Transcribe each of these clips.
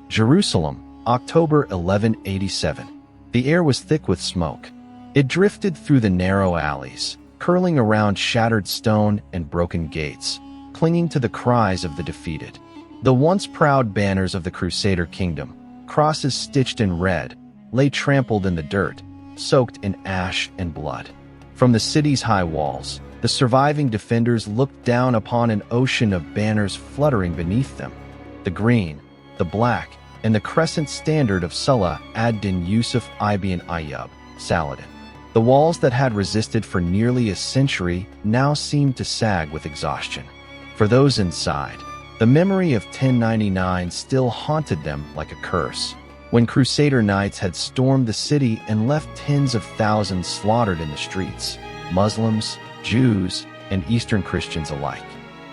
Jerusalem, October 1187. The air was thick with smoke. It drifted through the narrow alleys, curling around shattered stone and broken gates, clinging to the cries of the defeated. The once proud banners of the Crusader kingdom, crosses stitched in red, lay trampled in the dirt, soaked in ash and blood. From the city's high walls, the surviving defenders looked down upon an ocean of banners fluttering beneath them. The green, the black, and the crescent standard of Salah ad-Din Yusuf ibn Ayyub, Saladin. The walls that had resisted for nearly a century now seemed to sag with exhaustion. For those inside, the memory of 1099 still haunted them like a curse, when Crusader knights had stormed the city and left tens of thousands slaughtered in the streets, Muslims, Jews, and Eastern Christians alike.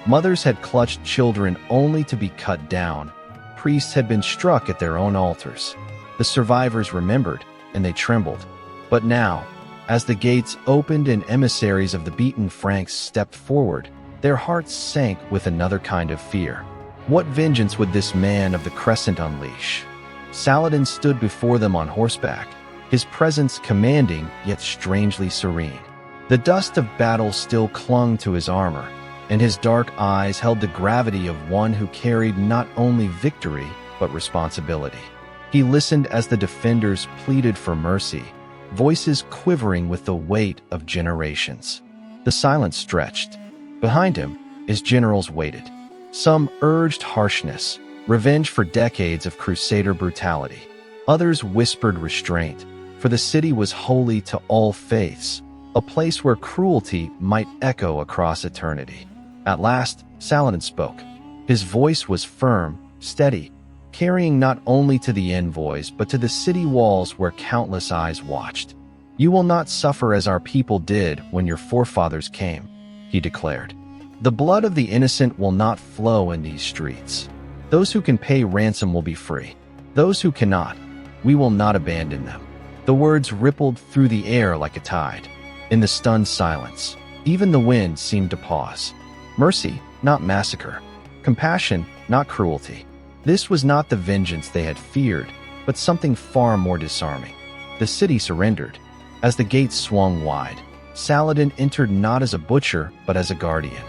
Mothers had clutched children only to be cut down. Priests had been struck at their own altars. The survivors remembered, and they trembled. But now, as the gates opened and emissaries of the beaten Franks stepped forward, their hearts sank with another kind of fear. What vengeance would this man of the Crescent unleash? Saladin stood before them on horseback, his presence commanding yet strangely serene. The dust of battle still clung to his armor, and his dark eyes held the gravity of one who carried not only victory but responsibility. He listened as the defenders pleaded for mercy, voices quivering with the weight of generations. The silence stretched. Behind him, his generals waited. Some urged harshness, revenge for decades of Crusader brutality. Others whispered restraint, for the city was holy to all faiths, a place where cruelty might echo across eternity. At last, Saladin spoke. His voice was firm, steady, carrying not only to the envoys but to the city walls where countless eyes watched. "You will not suffer as our people did when your forefathers came," he declared. "The blood of the innocent will not flow in these streets. Those who can pay ransom will be free. Those who cannot, we will not abandon them." The words rippled through the air like a tide. In the stunned silence, even the wind seemed to pause. Mercy, not massacre. Compassion, not cruelty. This was not the vengeance they had feared, but something far more disarming. The city surrendered. As the gates swung wide, Saladin entered not as a butcher, but as a guardian.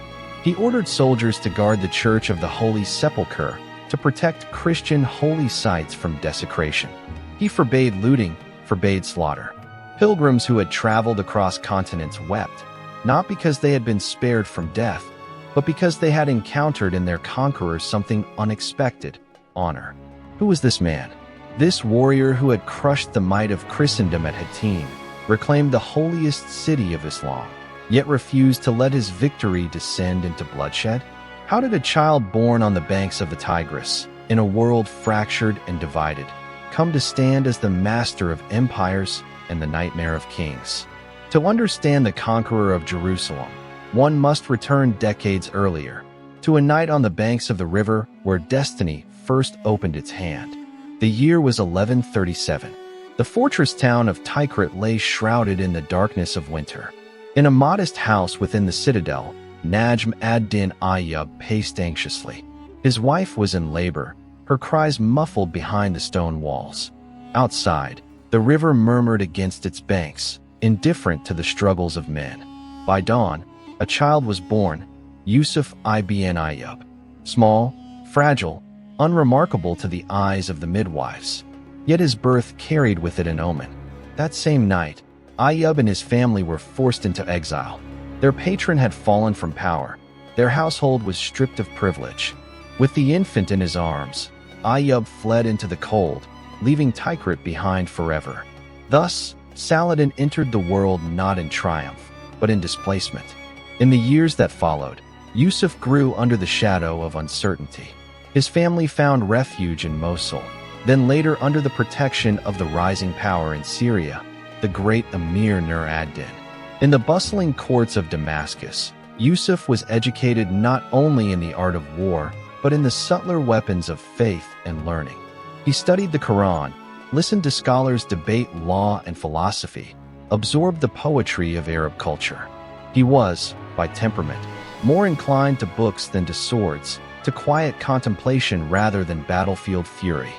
He ordered soldiers to guard the Church of the Holy Sepulchre, to protect Christian holy sites from desecration. He forbade looting, forbade slaughter. Pilgrims who had traveled across continents wept, not because they had been spared from death, but because they had encountered in their conquerors something unexpected: honor. Who was this man? This warrior who had crushed the might of Christendom at Hattin, reclaimed the holiest city of Islam, yet refused to let his victory descend into bloodshed? How did a child born on the banks of the Tigris, in a world fractured and divided, come to stand as the master of empires and the nightmare of kings? To understand the conqueror of Jerusalem, one must return decades earlier, to a night on the banks of the river where destiny first opened its hand. The year was 1137. The fortress town of Tikrit lay shrouded in the darkness of winter. In a modest house within the citadel, Najm ad-Din Ayyub paced anxiously. His wife was in labor, her cries muffled behind the stone walls. Outside, the river murmured against its banks, indifferent to the struggles of men. By dawn, a child was born, Yusuf ibn Ayyub. Small, fragile, unremarkable to the eyes of the midwives. Yet his birth carried with it an omen. That same night, Ayyub and his family were forced into exile. Their patron had fallen from power. Their household was stripped of privilege. With the infant in his arms, Ayyub fled into the cold, leaving Tikrit behind forever. Thus, Saladin entered the world not in triumph, but in displacement. In the years that followed, Yusuf grew under the shadow of uncertainty. His family found refuge in Mosul, then later under the protection of the rising power in Syria, the great Emir Nur ad-Din. In the bustling courts of Damascus, Yusuf was educated not only in the art of war, but in the subtler weapons of faith and learning. He studied the Quran, listened to scholars debate law and philosophy, absorbed the poetry of Arab culture. He was, by temperament, more inclined to books than to swords, to quiet contemplation rather than battlefield fury.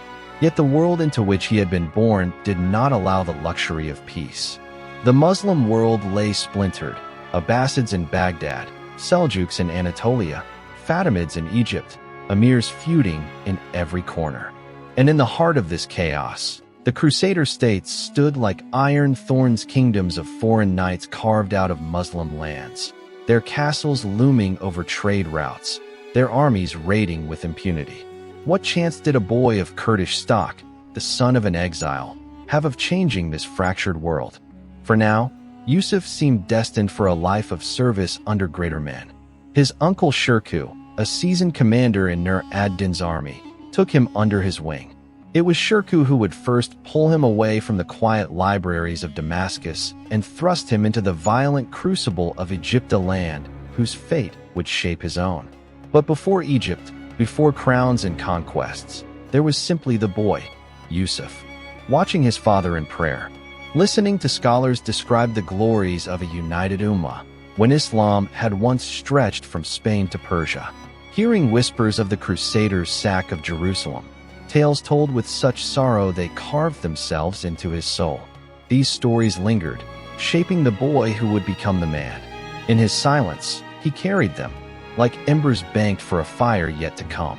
Yet the world into which he had been born did not allow the luxury of peace. The Muslim world lay splintered: Abbasids in Baghdad, Seljuks in Anatolia, Fatimids in Egypt, Emirs feuding in every corner. And in the heart of this chaos, the Crusader states stood like iron thorns, kingdoms of foreign knights carved out of Muslim lands, their castles looming over trade routes, their armies raiding with impunity. What chance did a boy of Kurdish stock, the son of an exile, have of changing this fractured world? For now, Yusuf seemed destined for a life of service under greater men. His uncle Shirkuh, a seasoned commander in Nur ad-Din's army, took him under his wing. It was Shirkuh who would first pull him away from the quiet libraries of Damascus and thrust him into the violent crucible of Egypt, a land whose fate would shape his own. But before Egypt, before crowns and conquests, there was simply the boy, Yusuf, watching his father in prayer, listening to scholars describe the glories of a united ummah when Islam had once stretched from Spain to Persia, hearing whispers of the Crusaders' sack of Jerusalem, tales told with such sorrow they carved themselves into his soul. These stories lingered, shaping the boy who would become the man. In his silence, he carried them, like embers banked for a fire yet to come.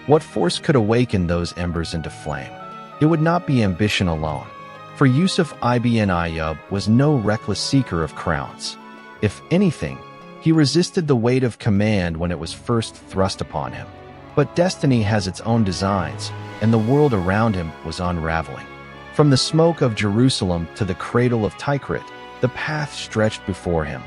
What force could awaken those embers into flame? It would not be ambition alone, for Yusuf ibn Ayyub was no reckless seeker of crowns. If anything, he resisted the weight of command when it was first thrust upon him. But destiny has its own designs, and the world around him was unraveling. From the smoke of Jerusalem to the cradle of Tikrit, the path stretched before him,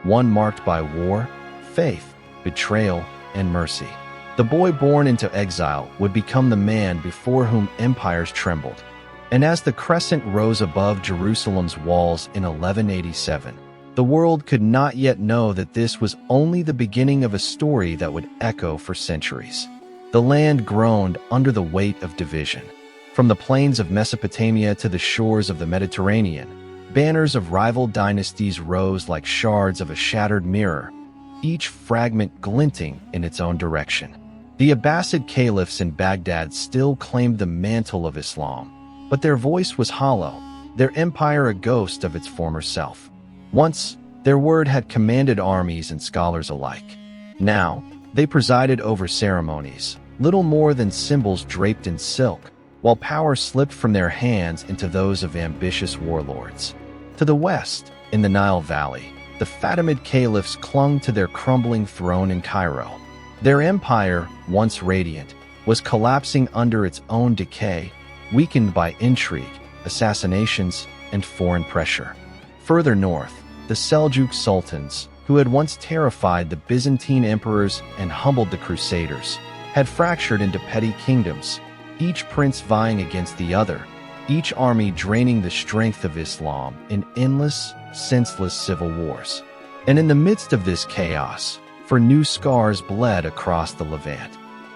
one marked by war, faith, betrayal, and mercy. The boy born into exile would become the man before whom empires trembled. And as the crescent rose above Jerusalem's walls in 1187, the world could not yet know that this was only the beginning of a story that would echo for centuries. The land groaned under the weight of division. From the plains of Mesopotamia to the shores of the Mediterranean, banners of rival dynasties rose like shards of a shattered mirror, each fragment glinting in its own direction. The Abbasid caliphs in Baghdad still claimed the mantle of Islam, but their voice was hollow, their empire a ghost of its former self. Once, their word had commanded armies and scholars alike. Now, they presided over ceremonies, little more than symbols draped in silk, while power slipped from their hands into those of ambitious warlords. To the west, in the Nile Valley, the Fatimid caliphs clung to their crumbling throne in Cairo. Their empire, once radiant, was collapsing under its own decay, weakened by intrigue, assassinations, and foreign pressure. Further north, the Seljuk sultans, who had once terrified the Byzantine emperors and humbled the Crusaders, had fractured into petty kingdoms, each prince vying against the other, each army draining the strength of Islam in endless, senseless civil wars. And in the midst of this chaos, for new scars bled across the Levant.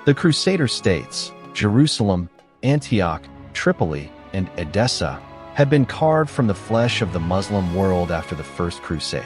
The Crusader states, Jerusalem, Antioch, Tripoli, and Edessa, had been carved from the flesh of the Muslim world after the First Crusade.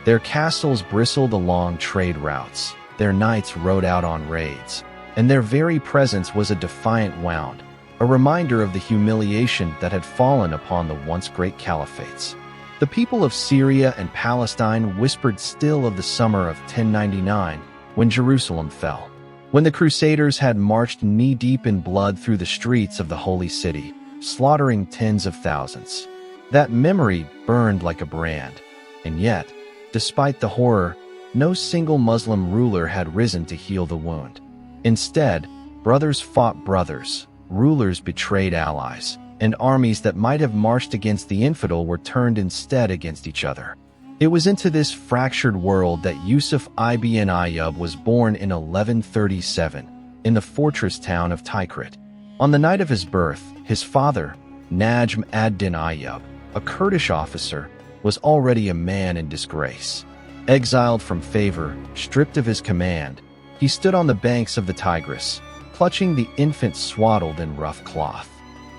Their castles bristled along trade routes, their knights rode out on raids, and their very presence was a defiant wound, a reminder of the humiliation that had fallen upon the once great caliphates. The people of Syria and Palestine whispered still of the summer of 1099, when Jerusalem fell, when the Crusaders had marched knee-deep in blood through the streets of the Holy City, slaughtering tens of thousands. That memory burned like a brand, and yet, despite the horror, no single Muslim ruler had risen to heal the wound. Instead, brothers fought brothers, rulers betrayed allies, and armies that might have marched against the infidel were turned instead against each other. It was into this fractured world that Yusuf ibn Ayyub was born in 1137, in the fortress town of Tikrit. On the night of his birth, his father, Najm ad-Din Ayyub, a Kurdish officer, was already a man in disgrace. Exiled from favor, stripped of his command, he stood on the banks of the Tigris, clutching the infant swaddled in rough cloth.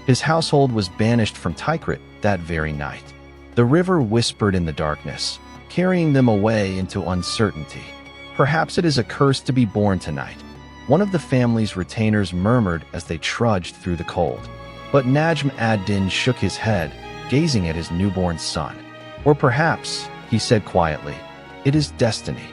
His household was banished from Tikrit that very night. The river whispered in the darkness, carrying them away into uncertainty. Perhaps it is a curse to be born tonight, one of the family's retainers murmured as they trudged through the cold. But Najm ad-Din shook his head, gazing at his newborn son. Or perhaps, he said quietly, it is destiny.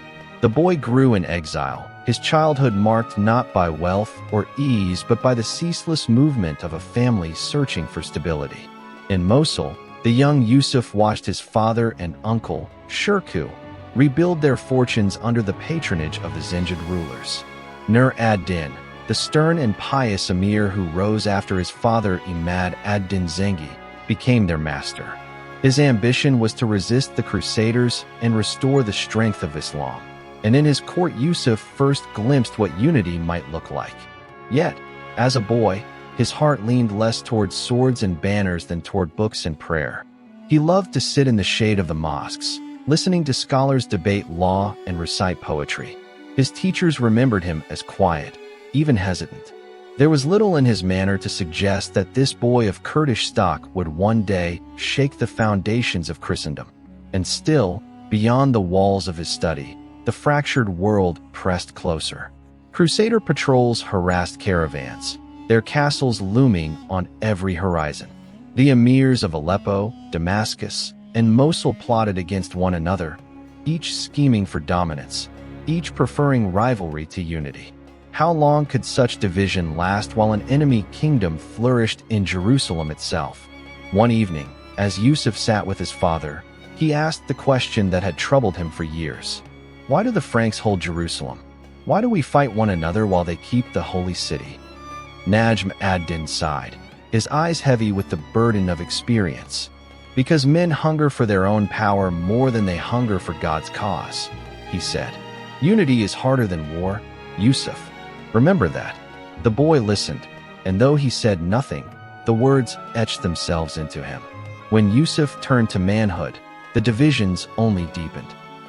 The boy grew in exile, his childhood marked not by wealth or ease but by the ceaseless movement of a family searching for stability. In Mosul, the young Yusuf watched his father and uncle, Shirkuh, rebuild their fortunes under the patronage of the Zingid rulers. Nur ad-Din, the stern and pious emir who rose after his father Imad ad-Din Zengi, became their master. His ambition was to resist the Crusaders and restore the strength of Islam. And in his court Yusuf first glimpsed what unity might look like. Yet, as a boy, his heart leaned less toward swords and banners than toward books and prayer. He loved to sit in the shade of the mosques, listening to scholars debate law and recite poetry. His teachers remembered him as quiet, even hesitant. There was little in his manner to suggest that this boy of Kurdish stock would one day shake the foundations of Christendom. And still, beyond the walls of his study, the fractured world pressed closer. Crusader patrols harassed caravans, their castles looming on every horizon. The emirs of Aleppo, Damascus, and Mosul plotted against one another, each scheming for dominance, each preferring rivalry to unity. How long could such division last while an enemy kingdom flourished in Jerusalem itself? One evening, as Yusuf sat with his father, he asked the question that had troubled him for years. Why do the Franks hold Jerusalem? Why do we fight one another while they keep the holy city? Najm ad-Din sighed, his eyes heavy with the burden of experience. Because men hunger for their own power more than they hunger for God's cause, he said. Unity is harder than war, Yusuf. Remember that. The boy listened, and though he said nothing, the words etched themselves into him. When Yusuf turned to manhood, the divisions only deepened.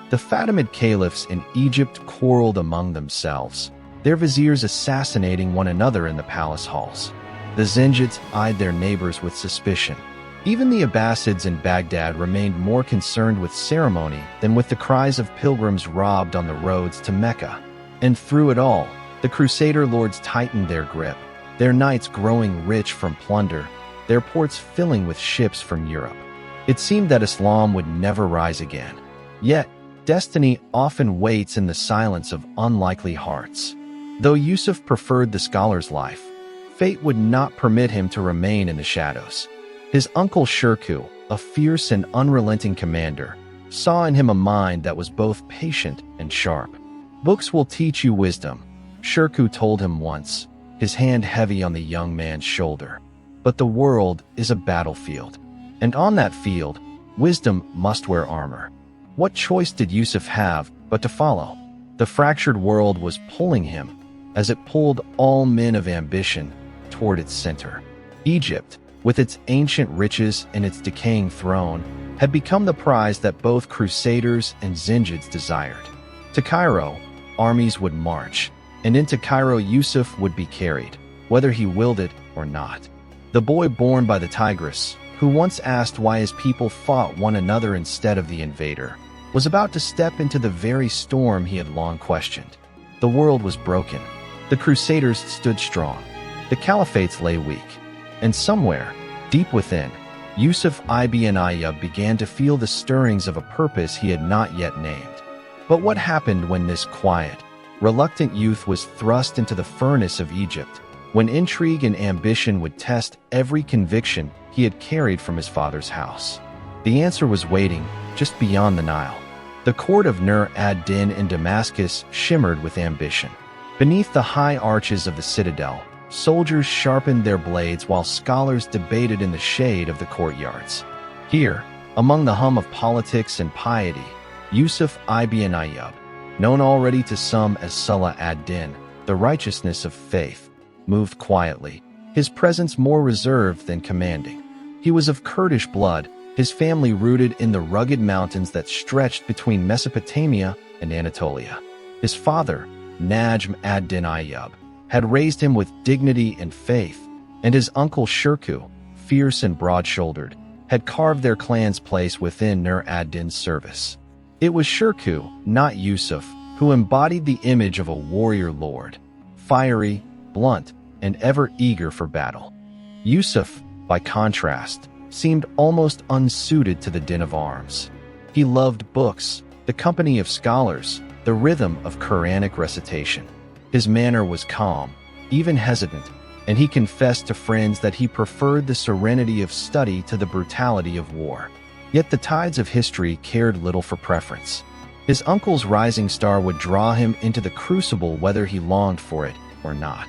The Fatimid caliphs in Egypt quarreled among themselves, their viziers assassinating one another in the palace halls. The Zengids eyed their neighbors with suspicion. Even the Abbasids in Baghdad remained more concerned with ceremony than with the cries of pilgrims robbed on the roads to Mecca. And through it all, the Crusader lords tightened their grip, their knights growing rich from plunder, their ports filling with ships from Europe. It seemed that Islam would never rise again. Yet, destiny often waits in the silence of unlikely hearts. Though Yusuf preferred the scholar's life, fate would not permit him to remain in the shadows. His uncle Shirkuh, a fierce and unrelenting commander, saw in him a mind that was both patient and sharp. Books will teach you wisdom, Shirkuh told him once, his hand heavy on the young man's shoulder. But the world is a battlefield, and on that field, wisdom must wear armor. What choice did Yusuf have but to follow? The fractured world was pulling him, as it pulled all men of ambition toward its center. Egypt, with its ancient riches and its decaying throne, had become the prize that both Crusaders and Zengids desired. To Cairo, armies would march, and into Cairo Yusuf would be carried, whether he willed it or not. The boy born by the Tigris, who once asked why his people fought one another instead of the invader, was about to step into the very storm he had long questioned. The world was broken. The Crusaders stood strong. The caliphates lay weak. And somewhere, deep within, Yusuf ibn Ayyub began to feel the stirrings of a purpose he had not yet named. But what happened when this quiet, reluctant youth was thrust into the furnace of Egypt, when intrigue and ambition would test every conviction he had carried from his father's house? The answer was waiting just beyond the Nile. The court of Nur ad-Din in Damascus shimmered with ambition. Beneath the high arches of the citadel, soldiers sharpened their blades while scholars debated in the shade of the courtyards. Here, among the hum of politics and piety, Yusuf ibn Ayyub, known already to some as Salah ad-Din, the righteousness of faith, moved quietly, his presence more reserved than commanding. He was of Kurdish blood, his family rooted in the rugged mountains that stretched between Mesopotamia and Anatolia. His father, Najm ad-Din Ayyub, had raised him with dignity and faith, and his uncle Shirkuh, fierce and broad-shouldered, had carved their clan's place within Nur ad-Din's service. It was Shirkuh, not Yusuf, who embodied the image of a warrior lord, fiery, blunt, and ever eager for battle. Yusuf, by contrast, seemed almost unsuited to the din of arms. He loved books, the company of scholars, the rhythm of Quranic recitation. His manner was calm, even hesitant, and he confessed to friends that he preferred the serenity of study to the brutality of war. Yet the tides of history cared little for preference. His uncle's rising star would draw him into the crucible whether he longed for it or not.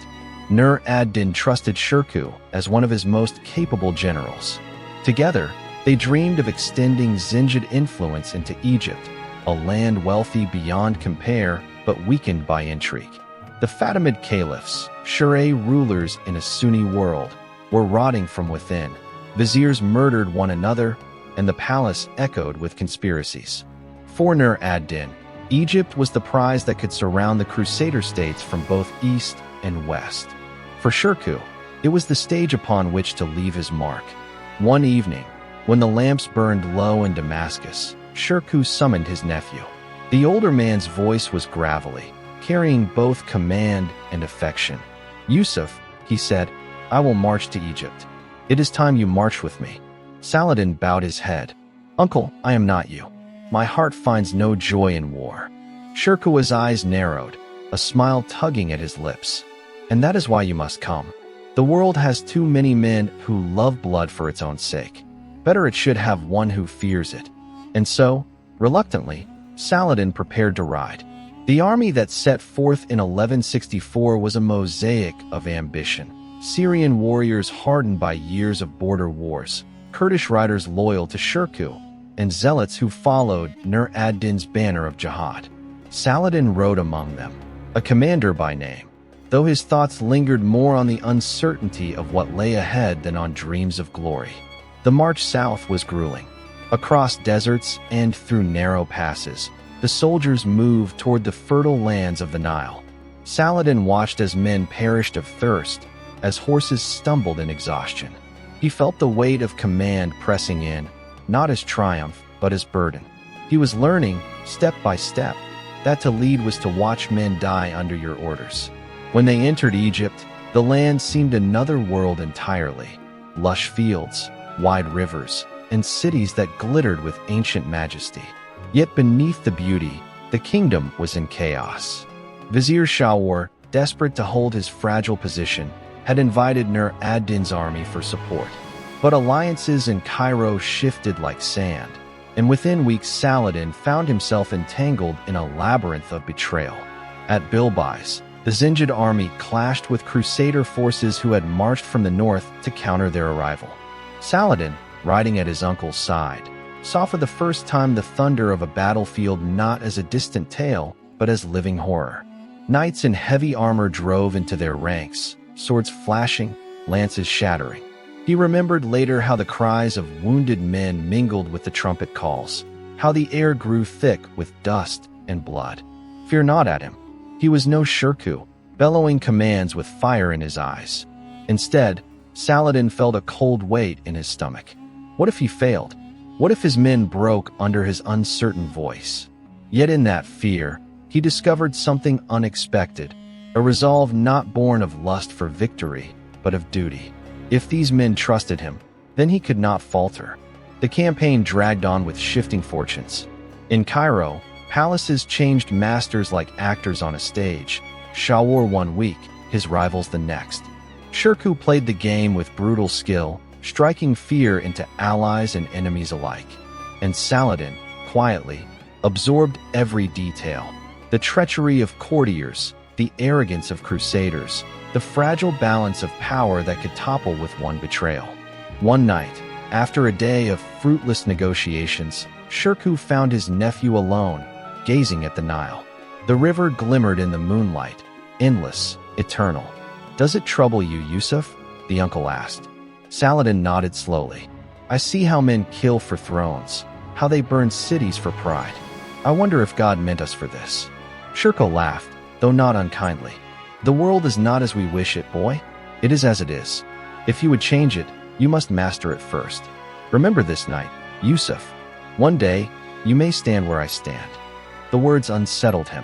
Nur ad-Din trusted Shirkuh as one of his most capable generals. Together, they dreamed of extending Zingid influence into Egypt, a land wealthy beyond compare but weakened by intrigue. The Fatimid caliphs, Shura rulers in a Sunni world, were rotting from within. Viziers murdered one another, and the palace echoed with conspiracies. For Nur ad-Din, Egypt was the prize that could surround the Crusader states from both east and west. For Shirkuh, it was the stage upon which to leave his mark. One evening, when the lamps burned low in Damascus, Shirkuh summoned his nephew. The older man's voice was gravelly, carrying both command and affection. "Yusuf," he said, "I will march to Egypt. It is time you march with me." Saladin bowed his head. "Uncle, I am not you. My heart finds no joy in war." Shirkuh's eyes narrowed, a smile tugging at his lips. "And that is why you must come. The world has too many men who love blood for its own sake. Better it should have one who fears it." And so, reluctantly, Saladin prepared to ride. The army that set forth in 1164 was a mosaic of ambition. Syrian warriors hardened by years of border wars, Kurdish riders loyal to Shirkuh, and zealots who followed Nur ad-Din's banner of jihad. Saladin rode among them, a commander by name, though his thoughts lingered more on the uncertainty of what lay ahead than on dreams of glory. The march south was grueling. Across deserts and through narrow passes, the soldiers moved toward the fertile lands of the Nile. Saladin watched as men perished of thirst, as horses stumbled in exhaustion. He felt the weight of command pressing in, not as triumph, but as burden. He was learning, step by step, that to lead was to watch men die under your orders. When they entered Egypt, the land seemed another world entirely. Lush fields, wide rivers, and cities that glittered with ancient majesty. Yet beneath the beauty, the kingdom was in chaos. Vizier Shawar, desperate to hold his fragile position, had invited Nur ad-Din's army for support. But alliances in Cairo shifted like sand, and within weeks Saladin found himself entangled in a labyrinth of betrayal. At Bilbais, the Zingid army clashed with Crusader forces who had marched from the north to counter their arrival. Saladin, riding at his uncle's side, saw for the first time the thunder of a battlefield not as a distant tale, but as living horror. Knights in heavy armor drove into their ranks, swords flashing, lances shattering. He remembered later how the cries of wounded men mingled with the trumpet calls, how the air grew thick with dust and blood. Fear not at him. He was no Shirkuh, bellowing commands with fire in his eyes. Instead, Saladin felt a cold weight in his stomach. What if he failed? What if his men broke under his uncertain voice? Yet in that fear, he discovered something unexpected, a resolve not born of lust for victory, but of duty. If these men trusted him, then he could not falter. The campaign dragged on with shifting fortunes. In Cairo, palaces changed masters like actors on a stage. Shawar one week, his rivals the next. Shirkuh played the game with brutal skill, striking fear into allies and enemies alike. And Saladin, quietly, absorbed every detail. The treachery of courtiers, the arrogance of crusaders, the fragile balance of power that could topple with one betrayal. One night, after a day of fruitless negotiations, Shirkuh found his nephew alone, gazing at the Nile. The river glimmered in the moonlight, endless, eternal. "Does it trouble you, Yusuf?" the uncle asked. Saladin nodded slowly. "I see how men kill for thrones, how they burn cities for pride. I wonder if God meant us for this." Shirkuh laughed, though not unkindly. "The world is not as we wish it, boy. It is as it is. If you would change it, you must master it first. Remember this night, Yusuf. One day, you may stand where I stand." The words unsettled him.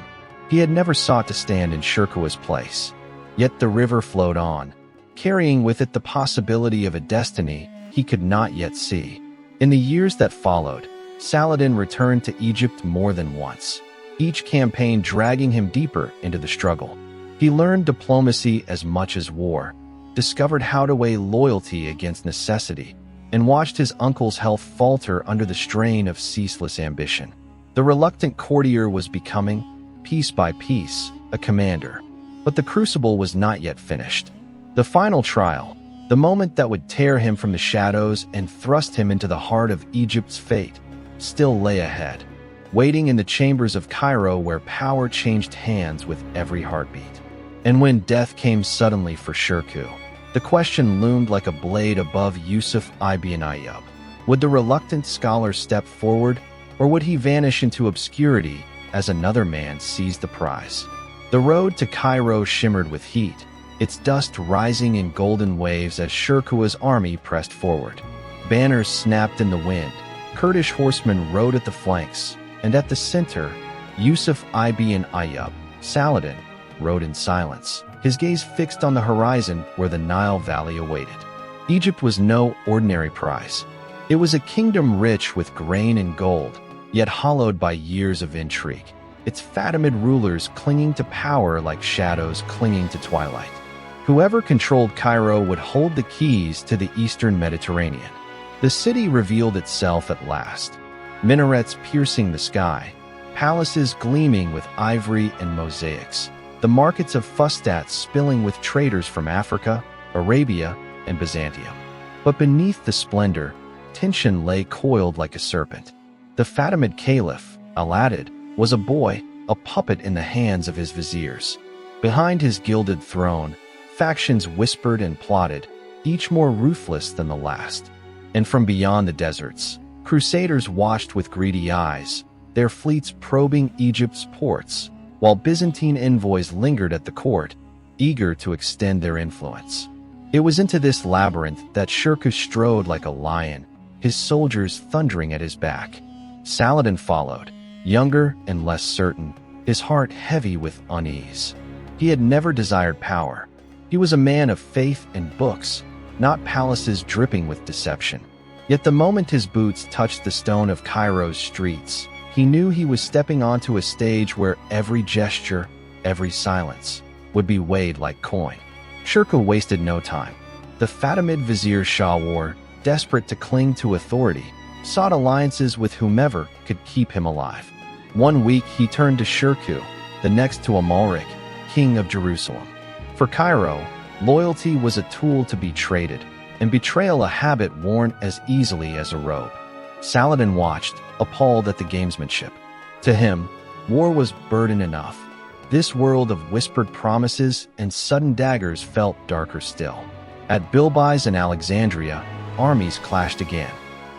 He had never sought to stand in Shirkuh's place. Yet the river flowed on, carrying with it the possibility of a destiny he could not yet see. In the years that followed, Saladin returned to Egypt more than once, each campaign dragging him deeper into the struggle. He learned diplomacy as much as war, discovered how to weigh loyalty against necessity, and watched his uncle's health falter under the strain of ceaseless ambition. The reluctant courtier was becoming, piece by piece, a commander. But the crucible was not yet finished. The final trial, the moment that would tear him from the shadows and thrust him into the heart of Egypt's fate, still lay ahead, waiting in the chambers of Cairo where power changed hands with every heartbeat. And when death came suddenly for Shirkuh, the question loomed like a blade above Yusuf ibn Ayyub. Would the reluctant scholar step forward, or would he vanish into obscurity as another man seized the prize? The road to Cairo shimmered with heat, its dust rising in golden waves as Shirkuh's army pressed forward. Banners snapped in the wind, Kurdish horsemen rode at the flanks, and at the center, Yusuf ibn Ayyub, Saladin, rode in silence, his gaze fixed on the horizon where the Nile Valley awaited. Egypt was no ordinary prize. It was a kingdom rich with grain and gold, yet hollowed by years of intrigue, its Fatimid rulers clinging to power like shadows clinging to twilight. Whoever controlled Cairo would hold the keys to the eastern Mediterranean. The city revealed itself at last, minarets piercing the sky, palaces gleaming with ivory and mosaics, the markets of Fustat spilling with traders from Africa, Arabia, and Byzantium. But beneath the splendor, tension lay coiled like a serpent. The Fatimid caliph, Aladid, was a boy, a puppet in the hands of his viziers. Behind his gilded throne, factions whispered and plotted, each more ruthless than the last. And from beyond the deserts, Crusaders watched with greedy eyes, their fleets probing Egypt's ports, while Byzantine envoys lingered at the court, eager to extend their influence. It was into this labyrinth that Shirkuh strode like a lion, his soldiers thundering at his back. Saladin followed, younger and less certain, his heart heavy with unease. He had never desired power. He was a man of faith and books, not palaces dripping with deception. Yet the moment his boots touched the stone of Cairo's streets, he knew he was stepping onto a stage where every gesture, every silence, would be weighed like coin. Shirkuh wasted no time. The Fatimid vizier Shawwar, desperate to cling to authority, sought alliances with whomever could keep him alive. One week he turned to Shirkuh, the next to Amalric, king of Jerusalem. For Cairo, loyalty was a tool to be traded, and betrayal a habit worn as easily as a robe. Saladin watched, appalled at the gamesmanship. To him, war was burden enough. This world of whispered promises and sudden daggers felt darker still. At Bilbais and Alexandria, armies clashed again.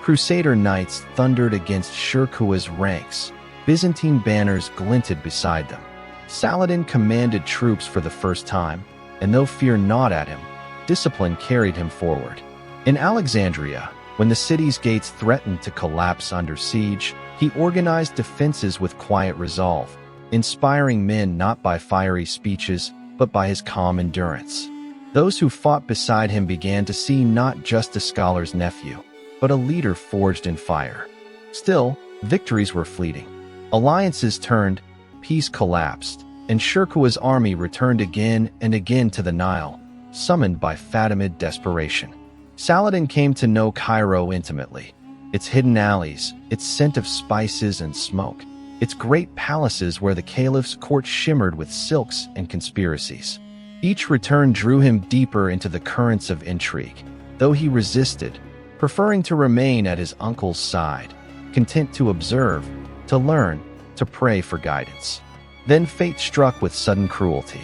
Crusader knights thundered against Shirkuh's ranks. Byzantine banners glinted beside them. Saladin commanded troops for the first time, and though fear gnawed at him, discipline carried him forward. In Alexandria, when the city's gates threatened to collapse under siege, he organized defenses with quiet resolve, inspiring men not by fiery speeches, but by his calm endurance. Those who fought beside him began to see not just a scholar's nephew, but a leader forged in fire. Still, victories were fleeting. Alliances turned, peace collapsed, and Shirkuh's army returned again and again to the Nile, summoned by Fatimid desperation. Saladin came to know Cairo intimately, its hidden alleys, its scent of spices and smoke, its great palaces where the caliph's court shimmered with silks and conspiracies. Each return drew him deeper into the currents of intrigue, though he resisted, preferring to remain at his uncle's side, content to observe, to learn, to pray for guidance. Then fate struck with sudden cruelty.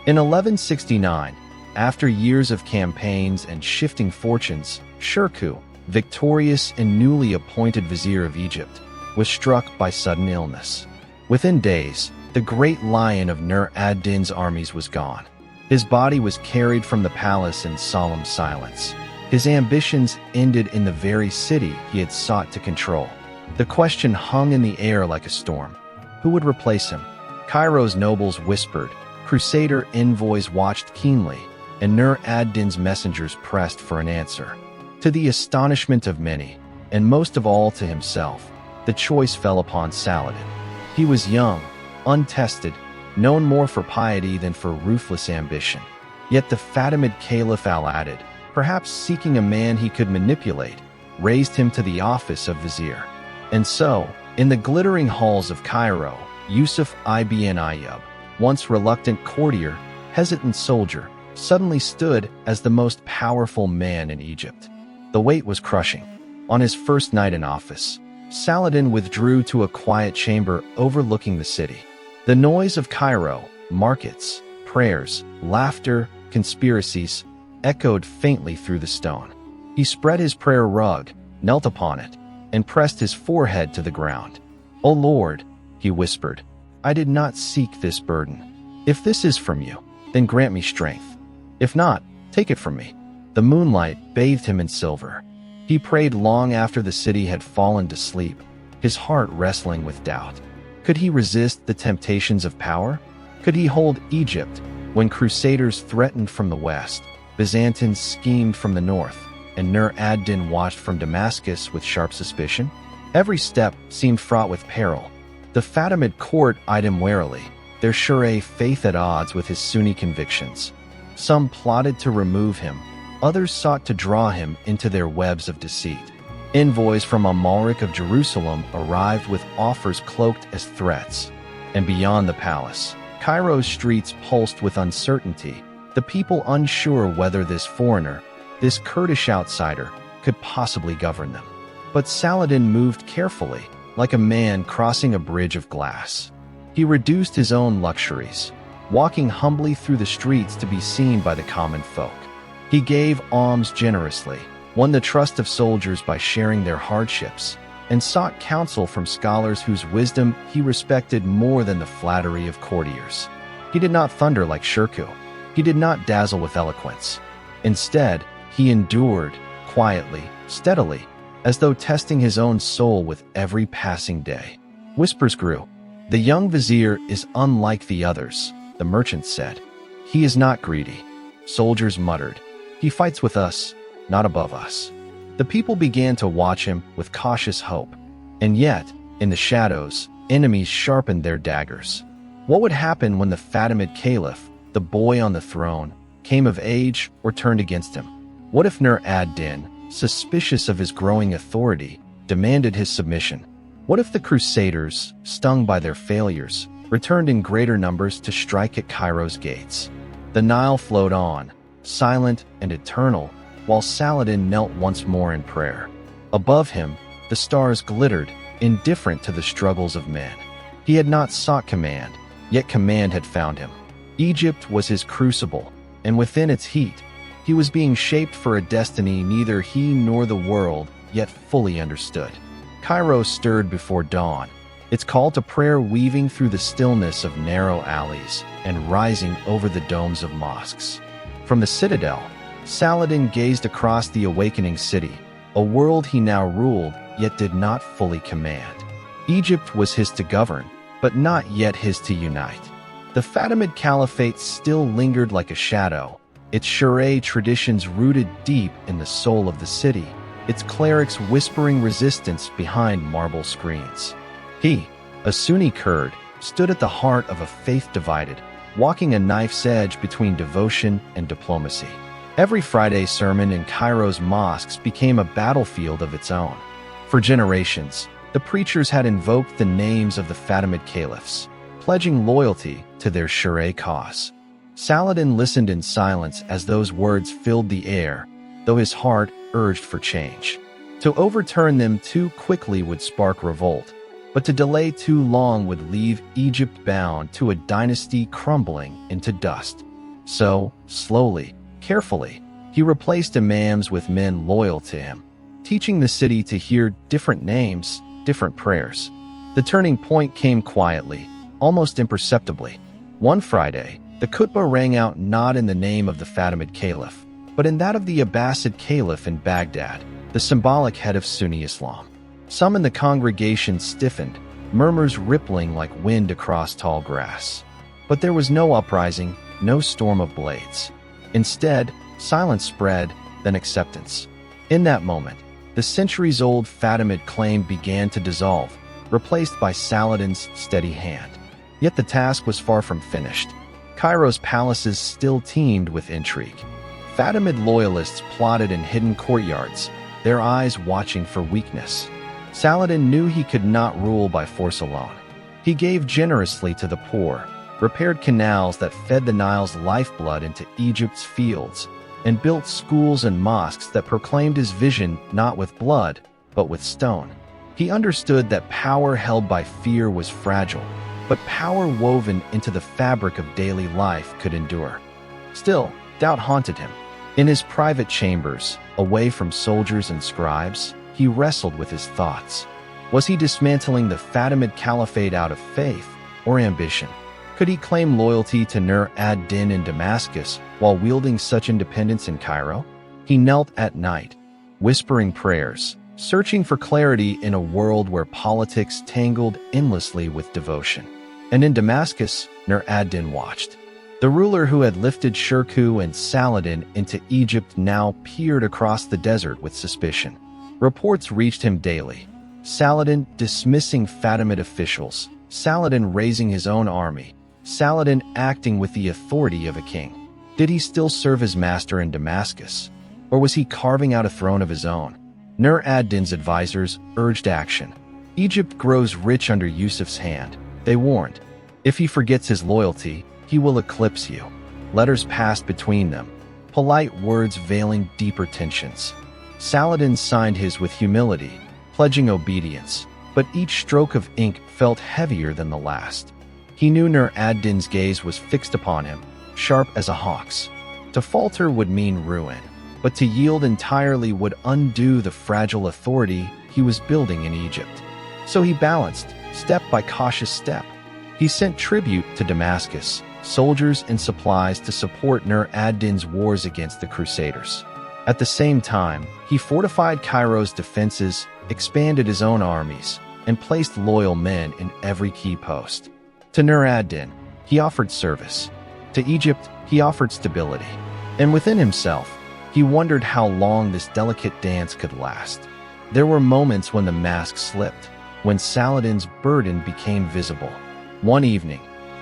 In 1169, after years of campaigns and shifting fortunes, Shirkuh, victorious and newly appointed vizier of Egypt, was struck by sudden illness. Within days, the great lion of Nur ad-Din's armies was gone. His body was carried from the palace in solemn silence. His ambitions ended in the very city he had sought to control. The question hung in the air like a storm. Who would replace him? Cairo's nobles whispered, Crusader envoys watched keenly, and Nur ad-Din's messengers pressed for an answer. To the astonishment of many, and most of all to himself, the choice fell upon Saladin. He was young, untested, known more for piety than for ruthless ambition. Yet the Fatimid Caliph Al-Adid, perhaps seeking a man he could manipulate, raised him to the office of vizier. And so, in the glittering halls of Cairo, Yusuf ibn Ayyub, once reluctant courtier, hesitant soldier, suddenly stood as the most powerful man in Egypt. The weight was crushing. On his first night in office, Saladin withdrew to a quiet chamber overlooking the city. The noise of Cairo, markets, prayers, laughter, conspiracies, echoed faintly through the stone. He spread his prayer rug, knelt upon it, and pressed his forehead to the ground. "O Lord," he whispered, "I did not seek this burden. If this is from you, then grant me strength. If not, take it from me." The moonlight bathed him in silver. He prayed long after the city had fallen to sleep, his heart wrestling with doubt. Could he resist the temptations of power? Could he hold Egypt when Crusaders threatened from the west, Byzantines schemed from the north, and Nur ad-Din watched from Damascus with sharp suspicion? Every step seemed fraught with peril. The Fatimid court eyed him warily, their Shi'a faith at odds with his Sunni convictions. Some plotted to remove him, others sought to draw him into their webs of deceit. Envoys from Amalric of Jerusalem arrived with offers cloaked as threats. And beyond the palace, Cairo's streets pulsed with uncertainty, the people unsure whether this foreigner, this Kurdish outsider, could possibly govern them. But Saladin moved carefully, like a man crossing a bridge of glass. He reduced his own luxuries, walking humbly through the streets to be seen by the common folk. He gave alms generously, won the trust of soldiers by sharing their hardships, and sought counsel from scholars whose wisdom he respected more than the flattery of courtiers. He did not thunder like Shirkuh. He did not dazzle with eloquence. Instead, he endured, quietly, steadily, as though testing his own soul with every passing day. Whispers grew. "The young vizier is unlike the others," the merchants said. "He is not greedy." Soldiers muttered, "He fights with us, not above us." The people began to watch him with cautious hope. And yet, in the shadows, enemies sharpened their daggers. What would happen when the Fatimid Caliph, the boy on the throne, came of age or turned against him? What if Nur ad-Din, suspicious of his growing authority, demanded his submission? What if the Crusaders, stung by their failures, returned in greater numbers to strike at Cairo's gates? The Nile flowed on, silent and eternal, while Saladin knelt once more in prayer. Above him, the stars glittered, indifferent to the struggles of men. He had not sought command, yet command had found him. Egypt was his crucible, and within its heat, he was being shaped for a destiny neither he nor the world yet fully understood. Cairo stirred before dawn, its call to prayer weaving through the stillness of narrow alleys and rising over the domes of mosques. From the citadel, Saladin gazed across the awakening city, a world he now ruled yet did not fully command. Egypt was his to govern, but not yet his to unite. The Fatimid Caliphate still lingered like a shadow, its Shi'a traditions rooted deep in the soul of the city, its clerics whispering resistance behind marble screens. He, a Sunni Kurd, stood at the heart of a faith divided, walking a knife's edge between devotion and diplomacy. Every Friday sermon in Cairo's mosques became a battlefield of its own. For generations, the preachers had invoked the names of the Fatimid caliphs, pledging loyalty to their Shi'a cause. Saladin listened in silence as those words filled the air, though his heart urged for change. To overturn them too quickly would spark revolt, but to delay too long would leave Egypt bound to a dynasty crumbling into dust. So, slowly, carefully, he replaced imams with men loyal to him, teaching the city to hear different names, different prayers. The turning point came quietly, almost imperceptibly. One Friday, the khutbah rang out not in the name of the Fatimid Caliph, but in that of the Abbasid Caliph in Baghdad, the symbolic head of Sunni Islam. Some in the congregation stiffened, murmurs rippling like wind across tall grass. But there was no uprising, no storm of blades. Instead, silence spread, then acceptance. In that moment, the centuries-old Fatimid claim began to dissolve, replaced by Saladin's steady hand. Yet the task was far from finished. Cairo's palaces still teemed with intrigue. Fatimid loyalists plotted in hidden courtyards, their eyes watching for weakness. Saladin knew he could not rule by force alone. He gave generously to the poor, repaired canals that fed the Nile's lifeblood into Egypt's fields, and built schools and mosques that proclaimed his vision not with blood, but with stone. He understood that power held by fear was fragile, but power woven into the fabric of daily life could endure. Still, doubt haunted him. In his private chambers, away from soldiers and scribes, he wrestled with his thoughts. Was he dismantling the Fatimid Caliphate out of faith or ambition? Could he claim loyalty to Nur ad-Din in Damascus while wielding such independence in Cairo? He knelt at night, whispering prayers, searching for clarity in a world where politics tangled endlessly with devotion. And in Damascus, Nur ad-Din watched. The ruler who had lifted Shirkuh and Saladin into Egypt now peered across the desert with suspicion. Reports reached him daily. Saladin dismissing Fatimid officials, Saladin raising his own army, Saladin acting with the authority of a king. Did he still serve his master in Damascus? Or was he carving out a throne of his own? Nur ad-Din's advisors urged action. Egypt grows rich under Yusuf's hand, they warned. If he forgets his loyalty, he will eclipse you. Letters passed between them, polite words veiling deeper tensions. Saladin signed his with humility, pledging obedience, but each stroke of ink felt heavier than the last. He knew Nur ad-Din's gaze was fixed upon him, sharp as a hawk's. To falter would mean ruin, but to yield entirely would undo the fragile authority he was building in Egypt. So he balanced, step by cautious step. He sent tribute to Damascus, soldiers and supplies to support Nur ad-Din's wars against the Crusaders. At the same time, he fortified Cairo's defenses, expanded his own armies, and placed loyal men in every key post. To Nur ad-Din, he offered service. To Egypt, he offered stability. And within himself, he wondered how long this delicate dance could last. There were moments when the mask slipped, when Saladin's burden became visible. One evening,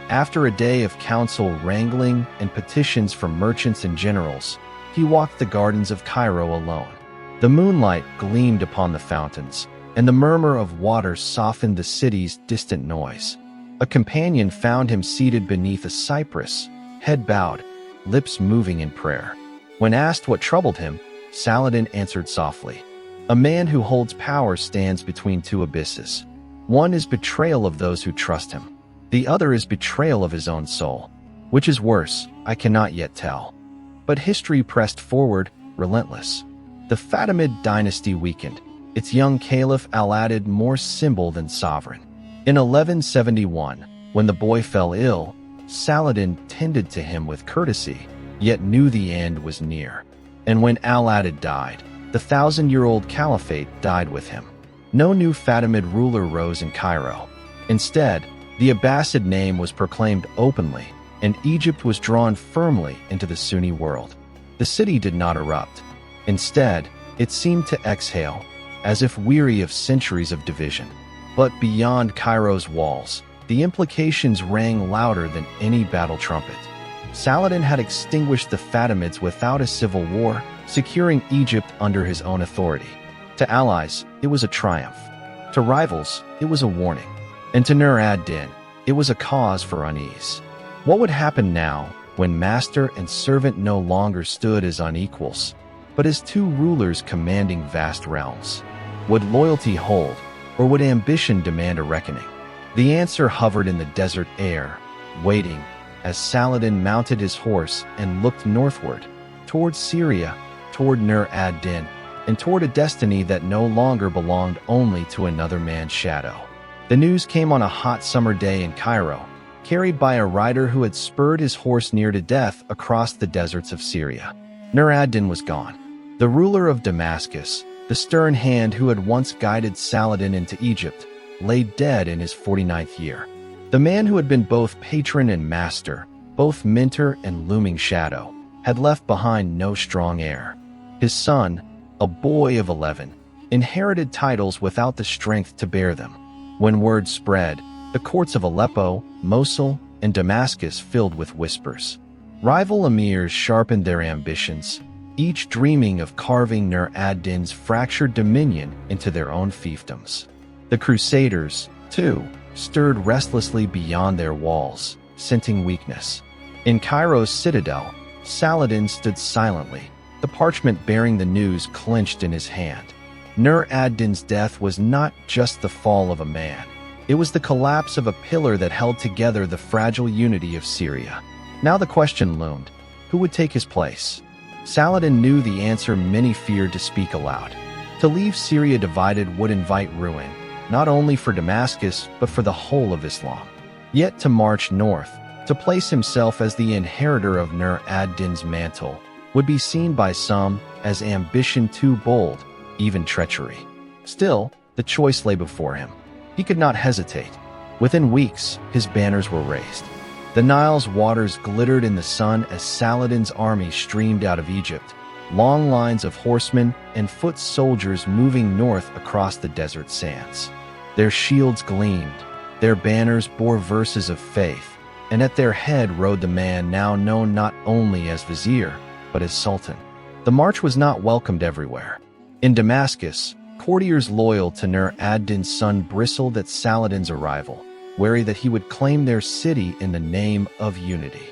after a day of council wrangling and petitions from merchants and generals, he walked the gardens of Cairo alone. The moonlight gleamed upon the fountains, and the murmur of water softened the city's distant noise. A companion found him seated beneath a cypress, head bowed, lips moving in prayer. When asked what troubled him, Saladin answered softly, "A man who holds power stands between two abysses. One is betrayal of those who trust him. The other is betrayal of his own soul. Which is worse, I cannot yet tell." But history pressed forward, relentless. The Fatimid dynasty weakened, its young caliph Al-Adid more symbol than sovereign. In 1171, when the boy fell ill, Saladin tended to him with courtesy, yet knew the end was near. And when Al-Adid died, the 1,000-year-old caliphate died with him. No new Fatimid ruler rose in Cairo. Instead, the Abbasid name was proclaimed openly, and Egypt was drawn firmly into the Sunni world. The city did not erupt. Instead, it seemed to exhale, as if weary of centuries of division. But beyond Cairo's walls, the implications rang louder than any battle trumpet. Saladin had extinguished the Fatimids without a civil war, securing Egypt under his own authority. To allies, it was a triumph. To rivals, it was a warning. And to Nur ad-Din, it was a cause for unease. What would happen now when master and servant no longer stood as unequals, but as two rulers commanding vast realms? Would loyalty hold, or would ambition demand a reckoning? The answer hovered in the desert air, waiting, as Saladin mounted his horse and looked northward, toward Syria, toward Nur ad-Din, and toward a destiny that no longer belonged only to another man's shadow. The news came on a hot summer day in Cairo, carried by a rider who had spurred his horse near to death across the deserts of Syria. Nur ad-Din was gone. The ruler of Damascus, the stern hand who had once guided Saladin into Egypt, lay dead in his 49th year. The man who had been both patron and master, both mentor and looming shadow, had left behind no strong heir. His son, a boy of 11, inherited titles without the strength to bear them. When word spread, the courts of Aleppo, Mosul, and Damascus filled with whispers. Rival emirs sharpened their ambitions, each dreaming of carving Nur ad-Din's fractured dominion into their own fiefdoms. The Crusaders, too, stirred restlessly beyond their walls, scenting weakness. In Cairo's citadel, Saladin stood silently, the parchment bearing the news clenched in his hand. Nur ad-Din's death was not just the fall of a man. It was the collapse of a pillar that held together the fragile unity of Syria. Now the question loomed: who would take his place? Saladin knew the answer many feared to speak aloud. To leave Syria divided would invite ruin, not only for Damascus but for the whole of Islam. Yet to march north, to place himself as the inheritor of Nur ad-Din's mantle, would be seen by some as ambition too bold, even treachery. Still, the choice lay before him. He could not hesitate. Within weeks, his banners were raised. The Nile's waters glittered in the sun as Saladin's army streamed out of Egypt, long lines of horsemen and foot soldiers moving north across the desert sands. Their shields gleamed, their banners bore verses of faith, and at their head rode the man now known not only as vizier, but as sultan. The march was not welcomed everywhere. In Damascus, courtiers loyal to Nur ad-Din's son bristled at Saladin's arrival, wary that he would claim their city in the name of unity.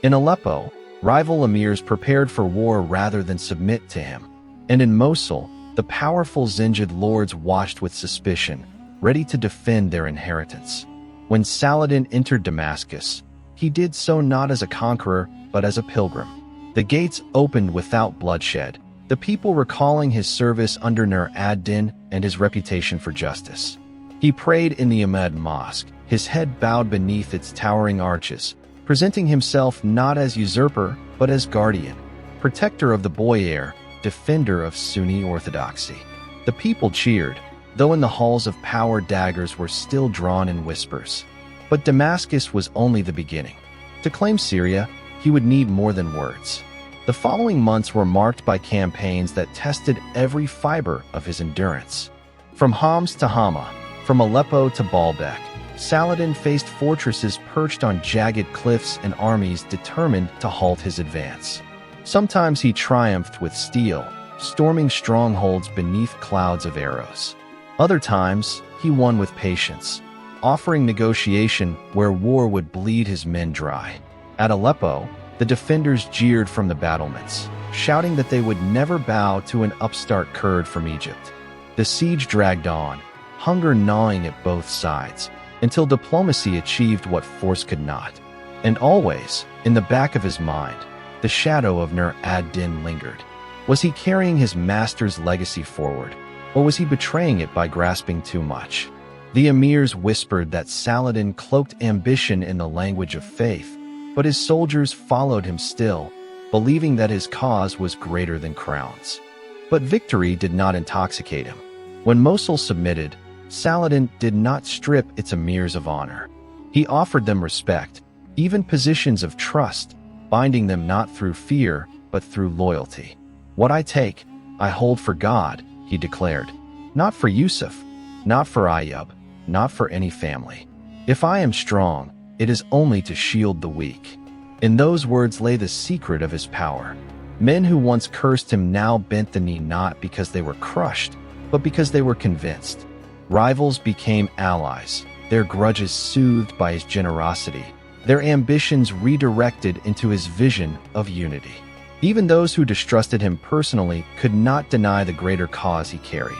In Aleppo, rival emirs prepared for war rather than submit to him. And in Mosul, the powerful Zingid lords watched with suspicion, ready to defend their inheritance. When Saladin entered Damascus, he did so not as a conqueror, but as a pilgrim. The gates opened without bloodshed, the people recalling his service under Nur ad-Din and his reputation for justice. He prayed in the Ahmed Mosque, his head bowed beneath its towering arches, presenting himself not as usurper, but as guardian, protector of the boy heir, defender of Sunni orthodoxy. The people cheered, though in the halls of power daggers were still drawn in whispers. But Damascus was only the beginning. To claim Syria, he would need more than words. The following months were marked by campaigns that tested every fiber of his endurance. From Homs to Hama, from Aleppo to Baalbek, Saladin faced fortresses perched on jagged cliffs and armies determined to halt his advance. Sometimes he triumphed with steel, storming strongholds beneath clouds of arrows. Other times, he won with patience, offering negotiation where war would bleed his men dry. At Aleppo, the defenders jeered from the battlements, shouting that they would never bow to an upstart Kurd from Egypt. The siege dragged on, hunger gnawing at both sides, until diplomacy achieved what force could not. And always, in the back of his mind, the shadow of Nur ad-Din lingered. Was he carrying his master's legacy forward, or was he betraying it by grasping too much? The emirs whispered that Saladin cloaked ambition in the language of faith, but his soldiers followed him still, believing that his cause was greater than crowns. But victory did not intoxicate him. When Mosul submitted, Saladin did not strip its emirs of honor. He offered them respect, even positions of trust, binding them not through fear, but through loyalty. "What I take, I hold for God," he declared. "Not for Yusuf, not for Ayyub, not for any family. If I am strong, it is only to shield the weak." In those words lay the secret of his power. Men who once cursed him now bent the knee not because they were crushed, but because they were convinced. Rivals became allies, their grudges soothed by his generosity, their ambitions redirected into his vision of unity. Even those who distrusted him personally could not deny the greater cause he carried.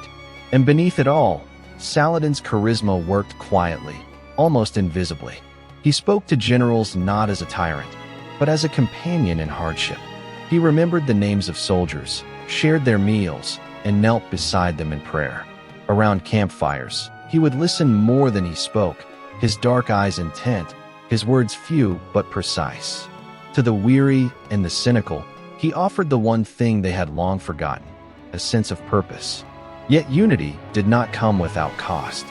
And beneath it all, Saladin's charisma worked quietly, almost invisibly. He spoke to generals not as a tyrant, but as a companion in hardship. He remembered the names of soldiers, shared their meals, and knelt beside them in prayer. Around campfires, he would listen more than he spoke, his dark eyes intent, his words few but precise. To the weary and the cynical, he offered the one thing they had long forgotten, a sense of purpose. Yet unity did not come without cost.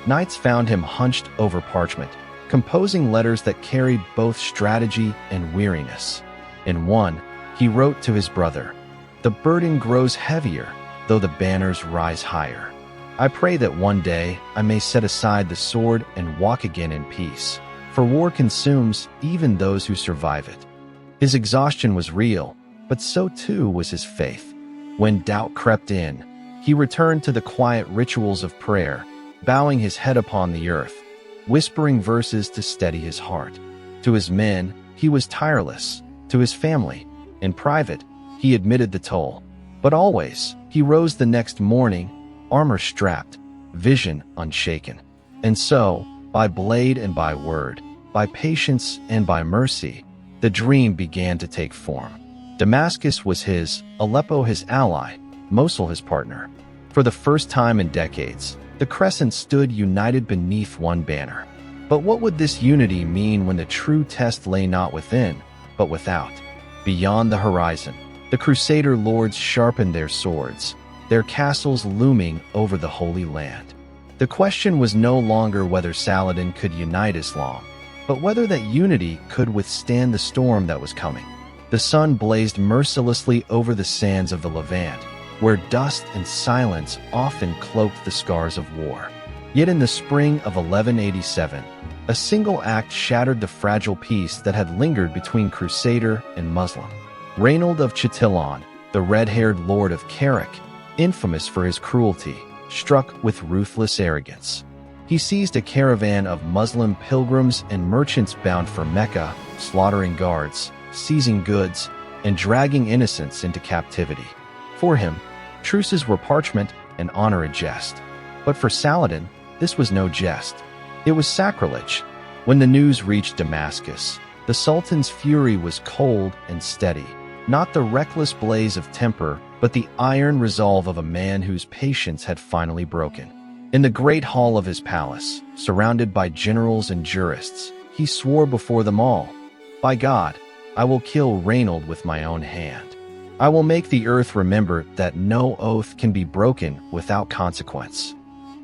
Nights found him hunched over parchment, composing letters that carried both strategy and weariness. In one, He wrote to his brother, "The burden grows heavier, though the banners rise higher. I pray that one day I may set aside the sword and walk again in peace, for war consumes even those who survive it." His exhaustion was real, but so too was his faith. When doubt crept in, he returned to the quiet rituals of prayer, bowing his head upon the earth, whispering verses to steady his heart. To his men, he was tireless. To his family, in private, he admitted the toll. But always, he rose the next morning, armor strapped, vision unshaken. And so, by blade and by word, by patience and by mercy, the dream began to take form. Damascus was his, Aleppo his ally, Mosul his partner. For the first time in decades, the crescent stood united beneath one banner. But what would this unity mean when the true test lay not within, but without? Beyond the horizon, the Crusader lords sharpened their swords, their castles looming over the Holy Land. The question was no longer whether Saladin could unite Islam, but whether that unity could withstand the storm that was coming. The sun blazed mercilessly over the sands of the Levant, where dust and silence often cloaked the scars of war. Yet in the spring of 1187, a single act shattered the fragile peace that had lingered between Crusader and Muslim. Reynold of Chatillon, the red-haired lord of Carrick, infamous for his cruelty, struck with ruthless arrogance. He seized a caravan of Muslim pilgrims and merchants bound for Mecca, slaughtering guards, seizing goods, and dragging innocents into captivity. For him, truces were parchment and honor a jest. But for Saladin, this was no jest. It was sacrilege. When the news reached Damascus, the Sultan's fury was cold and steady, not the reckless blaze of temper, but the iron resolve of a man whose patience had finally broken. In the great hall of his palace, surrounded by generals and jurists, he swore before them all, "By God, I will kill Reynold with my own hand. I will make the earth remember that no oath can be broken without consequence."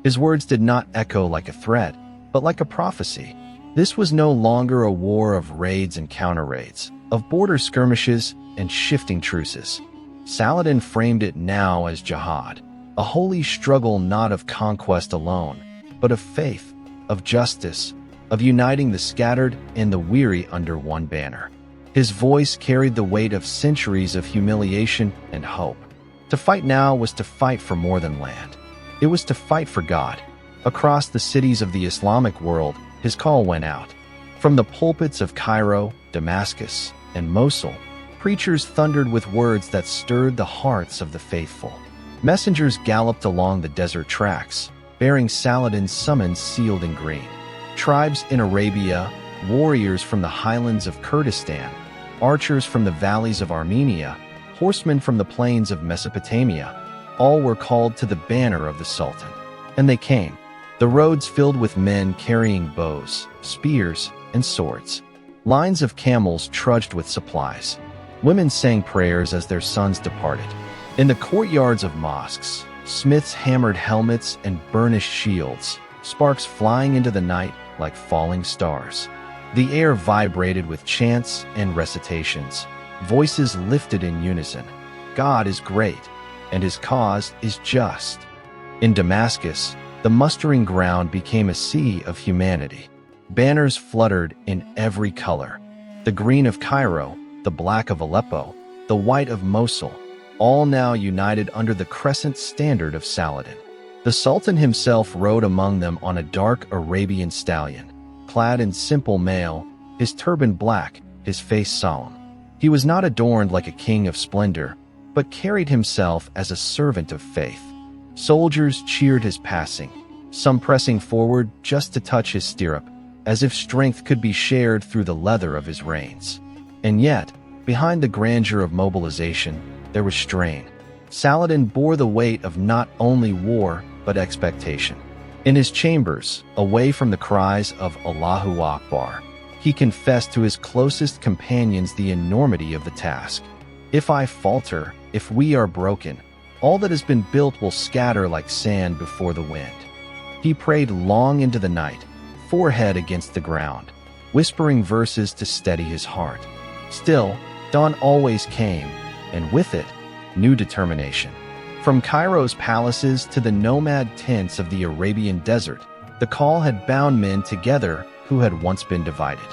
His words did not echo like a threat, but like a prophecy. This was no longer a war of raids and counter-raids, of border skirmishes and shifting truces. Saladin framed it now as jihad, a holy struggle not of conquest alone, but of faith, of justice, of uniting the scattered and the weary under one banner. His voice carried the weight of centuries of humiliation and hope. To fight now was to fight for more than land. It was to fight for God. Across the cities of the Islamic world, his call went out. From the pulpits of Cairo, Damascus, and Mosul, preachers thundered with words that stirred the hearts of the faithful. Messengers galloped along the desert tracks, bearing Saladin's summons sealed in green. Tribes in Arabia, warriors from the highlands of Kurdistan, archers from the valleys of Armenia, horsemen from the plains of Mesopotamia, all were called to the banner of the Sultan. And they came, the roads filled with men carrying bows, spears, and swords. Lines of camels trudged with supplies. Women sang prayers as their sons departed. In the courtyards of mosques, smiths hammered helmets and burnished shields, sparks flying into the night like falling stars. The air vibrated with chants and recitations, voices lifted in unison. God is great, and his cause is just. In Damascus, the mustering ground became a sea of humanity. Banners fluttered in every color. The green of Cairo, the black of Aleppo, the white of Mosul, all now united under the crescent standard of Saladin. The Sultan himself rode among them on a dark Arabian stallion, clad in simple mail, his turban black, his face solemn. He was not adorned like a king of splendor, but carried himself as a servant of faith. Soldiers cheered his passing, some pressing forward just to touch his stirrup, as if strength could be shared through the leather of his reins. And yet, behind the grandeur of mobilization, there was strain. Saladin bore the weight of not only war, but expectation. In his chambers, away from the cries of Allahu Akbar, he confessed to his closest companions the enormity of the task. If I falter, if we are broken, all that has been built will scatter like sand before the wind. He prayed long into the night, forehead against the ground, whispering verses to steady his heart. Still, Dawn always came, and with it, new determination. From Cairo's palaces to the nomad tents of the Arabian desert, the call had bound men together who had once been divided.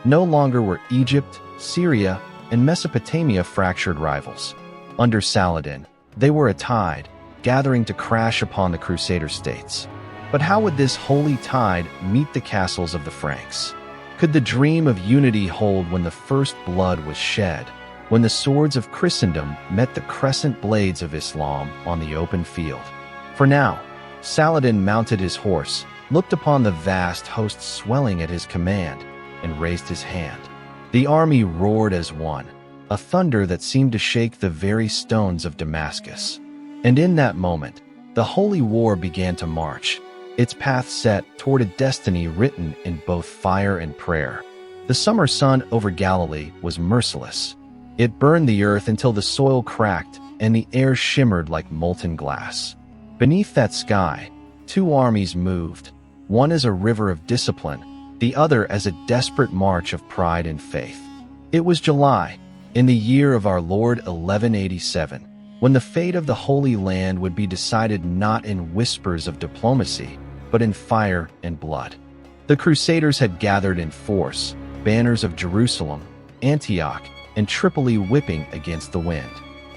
No longer were Egypt, Syria, and Mesopotamia fractured rivals. Under Saladin, they were a tide, gathering to crash upon the Crusader states. But how would this holy tide meet the castles of the Franks? Could the dream of unity hold when the first blood was shed, when the swords of Christendom met the crescent blades of Islam on the open field? For now, Saladin mounted his horse, looked upon the vast host swelling at his command, and raised his hand. The army roared as one, a thunder that seemed to shake the very stones of Damascus. And in that moment, the holy war began to march, its path set toward a destiny written in both fire and prayer. The summer sun over Galilee was merciless. It burned the earth until the soil cracked and the air shimmered like molten glass. Beneath that sky, two armies moved, one as a river of discipline, the other as a desperate march of pride and faith. It was July, in the year of our Lord 1187, when the fate of the Holy Land would be decided not in whispers of diplomacy, but in fire and blood. The Crusaders had gathered in force, banners of Jerusalem, Antioch, and Tripoli whipping against the wind.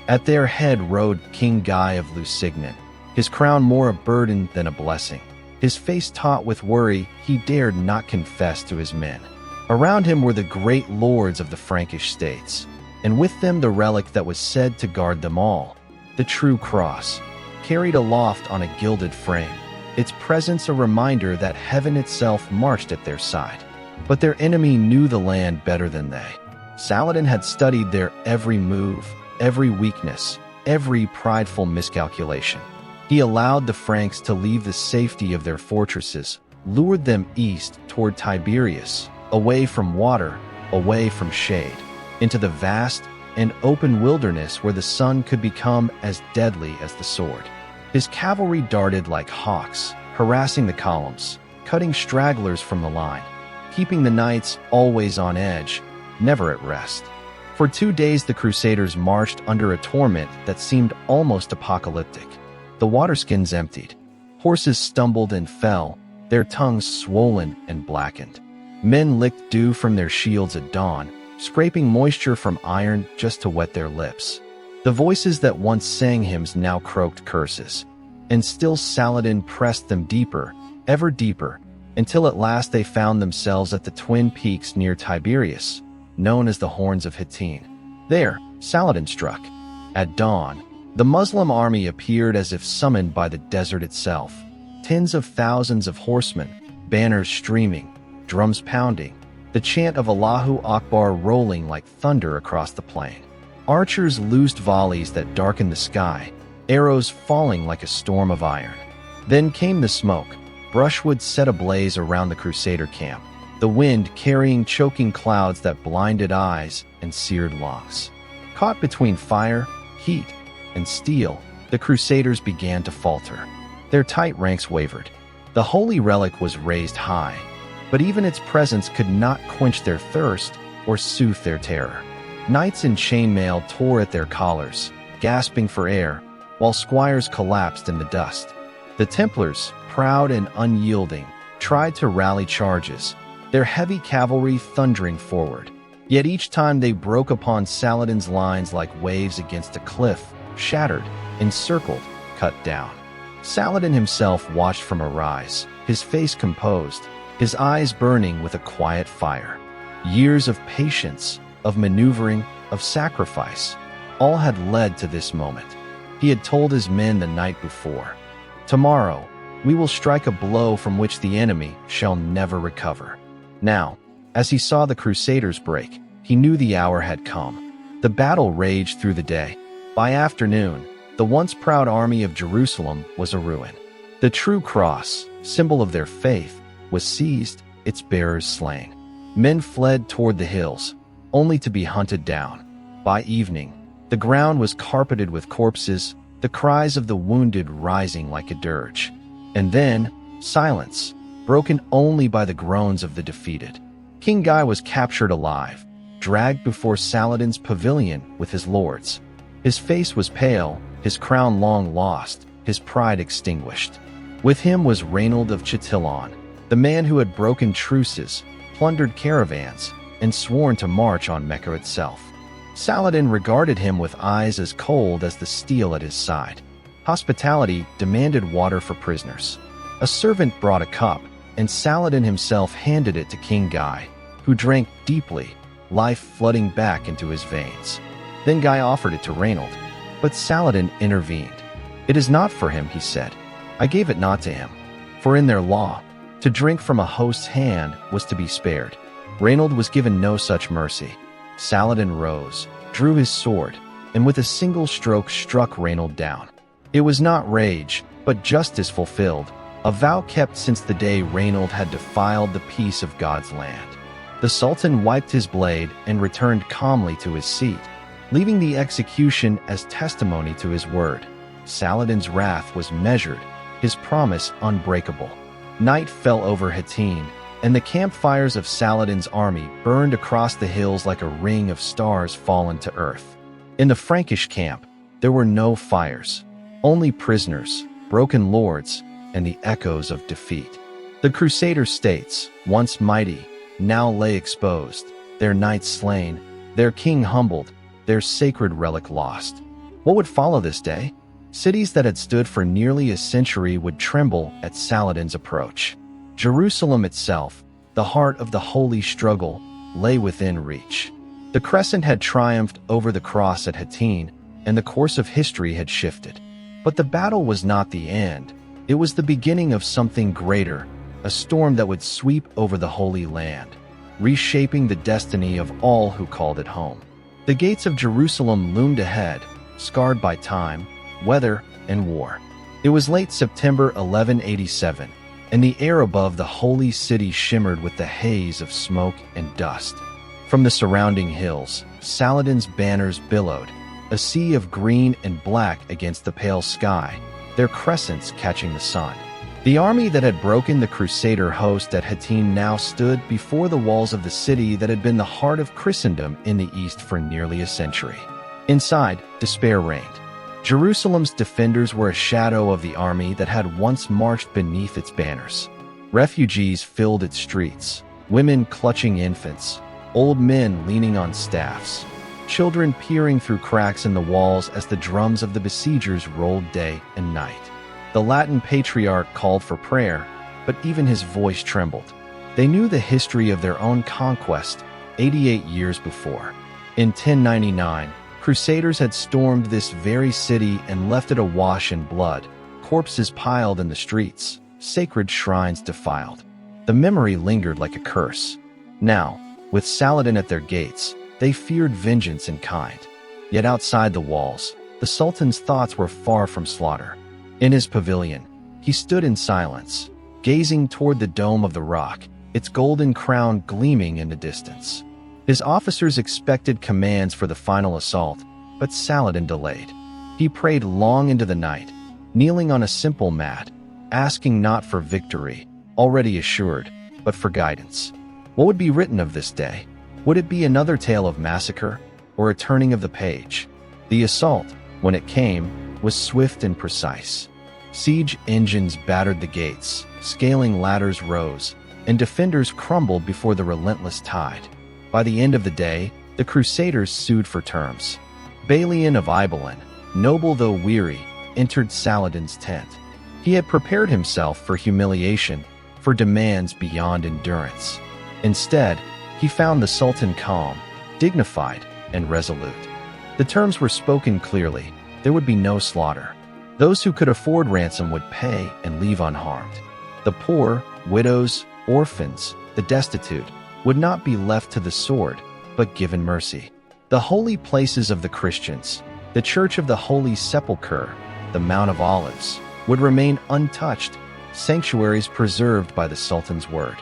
At their head rode King Guy of Lusignan, his crown more a burden than a blessing. His face taut with worry, he dared not confess to his men. Around him were the great lords of the Frankish states, and with them the relic that was said to guard them all, the true cross, carried aloft on a gilded frame, its presence a reminder that heaven itself marched at their side. But their enemy knew the land better than they. Saladin had studied their every move, every weakness, every prideful miscalculation. He allowed the Franks to leave the safety of their fortresses, lured them east toward Tiberias, away from water, away from shade, into the vast and open wilderness where the sun could become as deadly as the sword. His cavalry darted like hawks, harassing the columns, cutting stragglers from the line, keeping the knights always on edge, never at rest. For 2 days the Crusaders marched under a torment that seemed almost apocalyptic. The waterskins emptied, horses stumbled and fell, their tongues swollen and blackened. Men licked dew from their shields at dawn, scraping moisture from iron just to wet their lips. The voices that once sang hymns now croaked curses, and still Saladin pressed them deeper, ever deeper, until at last they found themselves at the twin peaks near Tiberias, known as the Horns of Hittin. There, Saladin struck. At dawn, the Muslim army appeared as if summoned by the desert itself. Tens of thousands of horsemen, banners streaming, drums pounding, the chant of Allahu Akbar rolling like thunder across the plain. Archers loosed volleys that darkened the sky, arrows falling like a storm of iron. Then came the smoke, brushwood set ablaze around the Crusader camp, the wind carrying choking clouds that blinded eyes and seared lungs. Caught between fire, heat, and steel, the Crusaders began to falter. Their tight ranks wavered. The holy relic was raised high, but even its presence could not quench their thirst or soothe their terror. Knights in chainmail tore at their collars, gasping for air, while squires collapsed in the dust. The Templars, proud and unyielding, tried to rally charges, their heavy cavalry thundering forward. Yet each time they broke upon Saladin's lines like waves against a cliff, shattered, encircled, cut down. Saladin himself watched from a rise, his face composed, his eyes burning with a quiet fire. Years of patience, of maneuvering, of sacrifice, all had led to this moment. He had told his men the night before, "Tomorrow, we will strike a blow from which the enemy shall never recover." Now, as he saw the Crusaders break, he knew the hour had come. The battle raged through the day. By afternoon, the once proud army of Jerusalem was a ruin. The true cross, symbol of their faith, was seized, its bearers slain. Men fled toward the hills, only to be hunted down. By evening, the ground was carpeted with corpses, the cries of the wounded rising like a dirge. And then, silence, broken only by the groans of the defeated. King Guy was captured alive, dragged before Saladin's pavilion with his lords. His face was pale, his crown long lost, his pride extinguished. With him was Reynold of Chatillon, the man who had broken truces, plundered caravans, and sworn to march on Mecca itself. Saladin regarded him with eyes as cold as the steel at his side. Hospitality demanded water for prisoners. A servant brought a cup, and Saladin himself handed it to King Guy, who drank deeply, life flooding back into his veins. Then Guy offered it to Reynold, but Saladin intervened. "It is not for him," he said. "I gave it not to him." For in their law, to drink from a host's hand was to be spared. Reynold was given no such mercy. Saladin rose, drew his sword, and with a single stroke struck Reynold down. It was not rage, but justice fulfilled, a vow kept since the day Reynold had defiled the peace of God's land. The Sultan wiped his blade and returned calmly to his seat, leaving the execution as testimony to his word. Saladin's wrath was measured, his promise unbreakable. Night fell over Hattin, and the campfires of Saladin's army burned across the hills like a ring of stars fallen to earth. In the Frankish camp, there were no fires, only prisoners, broken lords, and the echoes of defeat. The Crusader states, once mighty, now lay exposed, their knights slain, their king humbled, their sacred relic lost. What would follow this day? Cities that had stood for nearly a century would tremble at Saladin's approach. Jerusalem itself, the heart of the holy struggle, lay within reach. The crescent had triumphed over the cross at Hattin, and the course of history had shifted. But the battle was not the end. It was the beginning of something greater, a storm that would sweep over the Holy Land, reshaping the destiny of all who called it home. The gates of Jerusalem loomed ahead, scarred by time, weather, and war. It was late September 1187, and the air above the holy city shimmered with the haze of smoke and dust. From the surrounding hills, Saladin's banners billowed, a sea of green and black against the pale sky, their crescents catching the sun. The army that had broken the Crusader host at Hattin now stood before the walls of the city that had been the heart of Christendom in the east for nearly a century. Inside, despair reigned. Jerusalem's defenders were a shadow of the army that had once marched beneath its banners. Refugees filled its streets, women clutching infants, old men leaning on staffs, children peering through cracks in the walls as the drums of the besiegers rolled day and night. The Latin patriarch called for prayer, but even his voice trembled. They knew the history of their own conquest 88 years before. In 1099, Crusaders had stormed this very city and left it awash in blood, corpses piled in the streets, sacred shrines defiled. The memory lingered like a curse. Now, with Saladin at their gates, they feared vengeance in kind. Yet outside the walls, the Sultan's thoughts were far from slaughter. In his pavilion, he stood in silence, gazing toward the dome of the rock, its golden crown gleaming in the distance. His officers expected commands for the final assault, but Saladin delayed. He prayed long into the night, kneeling on a simple mat, asking not for victory, already assured, but for guidance. What would be written of this day? Would it be another tale of massacre, or a turning of the page? The assault, when it came, was swift and precise. Siege engines battered the gates, scaling ladders rose, and defenders crumbled before the relentless tide. By the end of the day, the Crusaders sued for terms. Balian of Ibelin, noble though weary, entered Saladin's tent. He had prepared himself for humiliation, for demands beyond endurance. Instead, he found the Sultan calm, dignified, and resolute. The terms were spoken clearly. There would be no slaughter. Those who could afford ransom would pay and leave unharmed. The poor, widows, orphans, the destitute, would not be left to the sword, but given mercy. The holy places of the Christians, the Church of the Holy Sepulchre, the Mount of Olives, would remain untouched, sanctuaries preserved by the Sultan's word.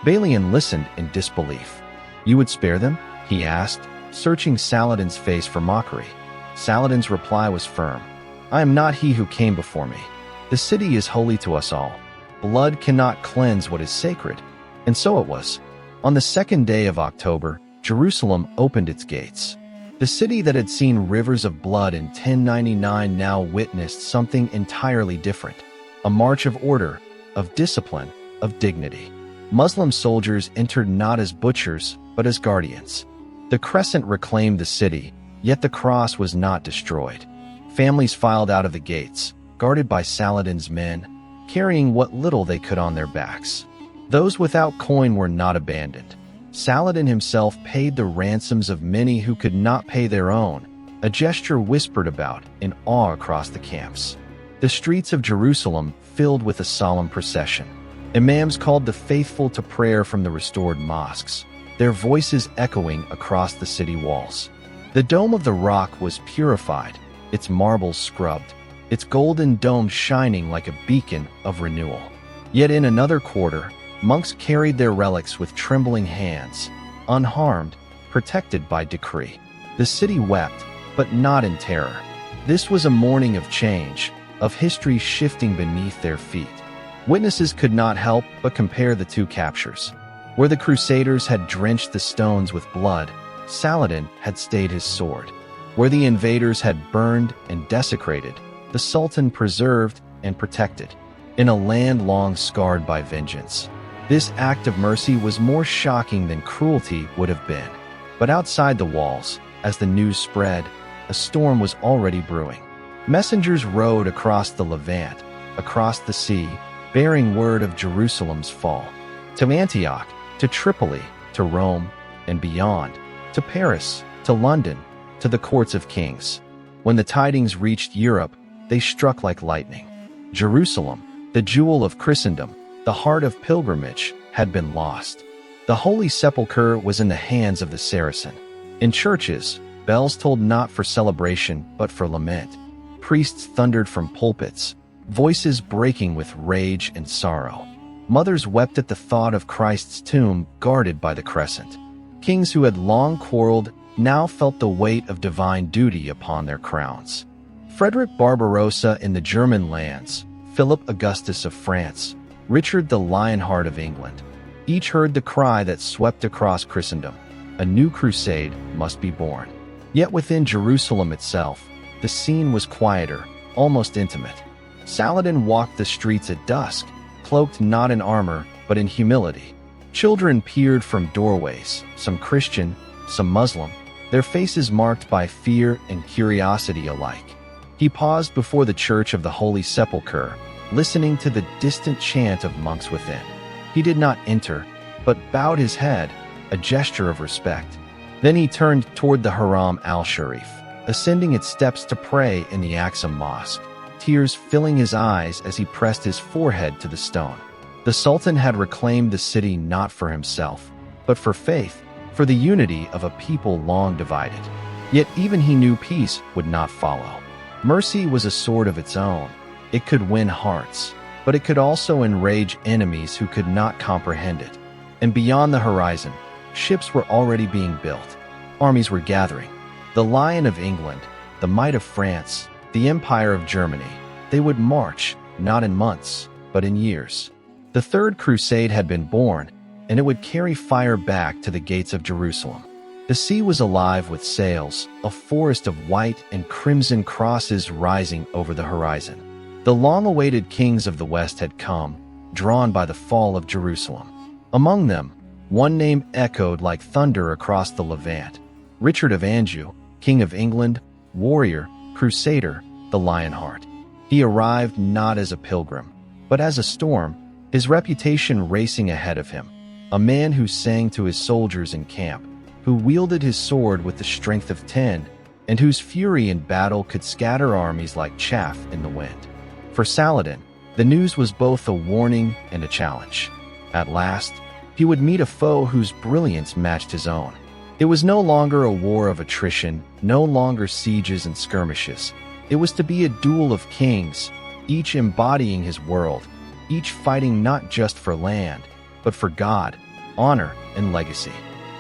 Balian listened in disbelief. "You would spare them?" he asked, searching Saladin's face for mockery. Saladin's reply was firm. "I am not he who came before me. The city is holy to us all. Blood cannot cleanse what is sacred." And so it was. On the second day of October, Jerusalem opened its gates. The city that had seen rivers of blood in 1099 now witnessed something entirely different. A march of order, of discipline, of dignity. Muslim soldiers entered not as butchers, but as guardians. The crescent reclaimed the city, yet the cross was not destroyed. Families filed out of the gates, guarded by Saladin's men, carrying what little they could on their backs. Those without coin were not abandoned. Saladin himself paid the ransoms of many who could not pay their own, a gesture whispered about in awe across the camps. The streets of Jerusalem filled with a solemn procession. Imams called the faithful to prayer from the restored mosques, their voices echoing across the city walls. The Dome of the Rock was purified, its marbles scrubbed, its golden dome shining like a beacon of renewal. Yet in another quarter, monks carried their relics with trembling hands, unharmed, protected by decree. The city wept, but not in terror. This was a morning of change, of history shifting beneath their feet. Witnesses could not help but compare the two captures. Where the Crusaders had drenched the stones with blood, Saladin had stayed his sword. Where the invaders had burned and desecrated, the Sultan preserved and protected. In a land long scarred by vengeance, this act of mercy was more shocking than cruelty would have been. But outside the walls, as the news spread, a storm was already brewing. Messengers rode across the Levant, across the sea, bearing word of Jerusalem's fall. To Antioch, to Tripoli, to Rome, and beyond, to Paris, to London, to the courts of kings. When the tidings reached Europe, they struck like lightning. Jerusalem, the jewel of Christendom, the heart of pilgrimage, had been lost. The Holy Sepulchre was in the hands of the Saracen. In churches, bells tolled not for celebration but for lament. Priests thundered from pulpits, voices breaking with rage and sorrow. Mothers wept at the thought of Christ's tomb guarded by the crescent. Kings who had long quarreled now felt the weight of divine duty upon their crowns. Frederick Barbarossa in the German lands, Philip Augustus of France, Richard the Lionheart of England, each heard the cry that swept across Christendom: a new crusade must be born. Yet within Jerusalem itself, the scene was quieter, almost intimate. Saladin walked the streets at dusk, cloaked not in armor, but in humility. Children peered from doorways, some Christian, some Muslim, their faces marked by fear and curiosity alike. He paused before the Church of the Holy Sepulchre, listening to the distant chant of monks within. He did not enter, but bowed his head, a gesture of respect. Then he turned toward the Haram al-Sharif, ascending its steps to pray in the Aqsa Mosque, tears filling his eyes as he pressed his forehead to the stone. The Sultan had reclaimed the city not for himself, but for faith, for the unity of a people long divided. Yet even he knew peace would not follow. Mercy was a sword of its own. It could win hearts, but it could also enrage enemies who could not comprehend it. And beyond the horizon, ships were already being built. Armies were gathering. The Lion of England, the might of France, the Empire of Germany, they would march, not in months, but in years. The Third Crusade had been born, and it would carry fire back to the gates of Jerusalem. The sea was alive with sails, a forest of white and crimson crosses rising over the horizon. The long-awaited kings of the West had come, drawn by the fall of Jerusalem. Among them, one name echoed like thunder across the Levant: Richard of Anjou, King of England, warrior, crusader, the Lionheart. He arrived not as a pilgrim, but as a storm, his reputation racing ahead of him. A man who sang to his soldiers in camp, who wielded his sword with the strength of 10, and whose fury in battle could scatter armies like chaff in the wind. For Saladin, the news was both a warning and a challenge. At last, he would meet a foe whose brilliance matched his own. It was no longer a war of attrition, no longer sieges and skirmishes. It was to be a duel of kings, each embodying his world, each fighting not just for land, but for God, honor, and legacy.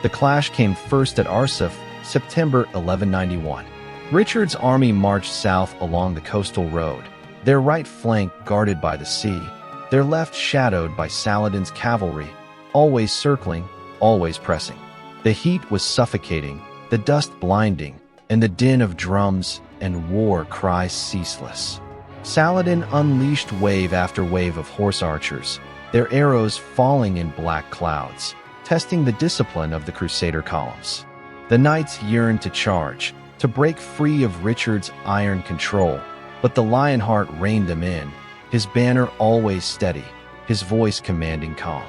The clash came first at Arsuf, September 1191. Richard's army marched south along the coastal road, their right flank guarded by the sea, their left shadowed by Saladin's cavalry, always circling, always pressing. The heat was suffocating, the dust blinding, and the din of drums and war cries ceaseless. Saladin unleashed wave after wave of horse archers, their arrows falling in black clouds, testing the discipline of the Crusader columns. The knights yearned to charge, to break free of Richard's iron control, but the Lionheart reined them in, his banner always steady, his voice commanding calm.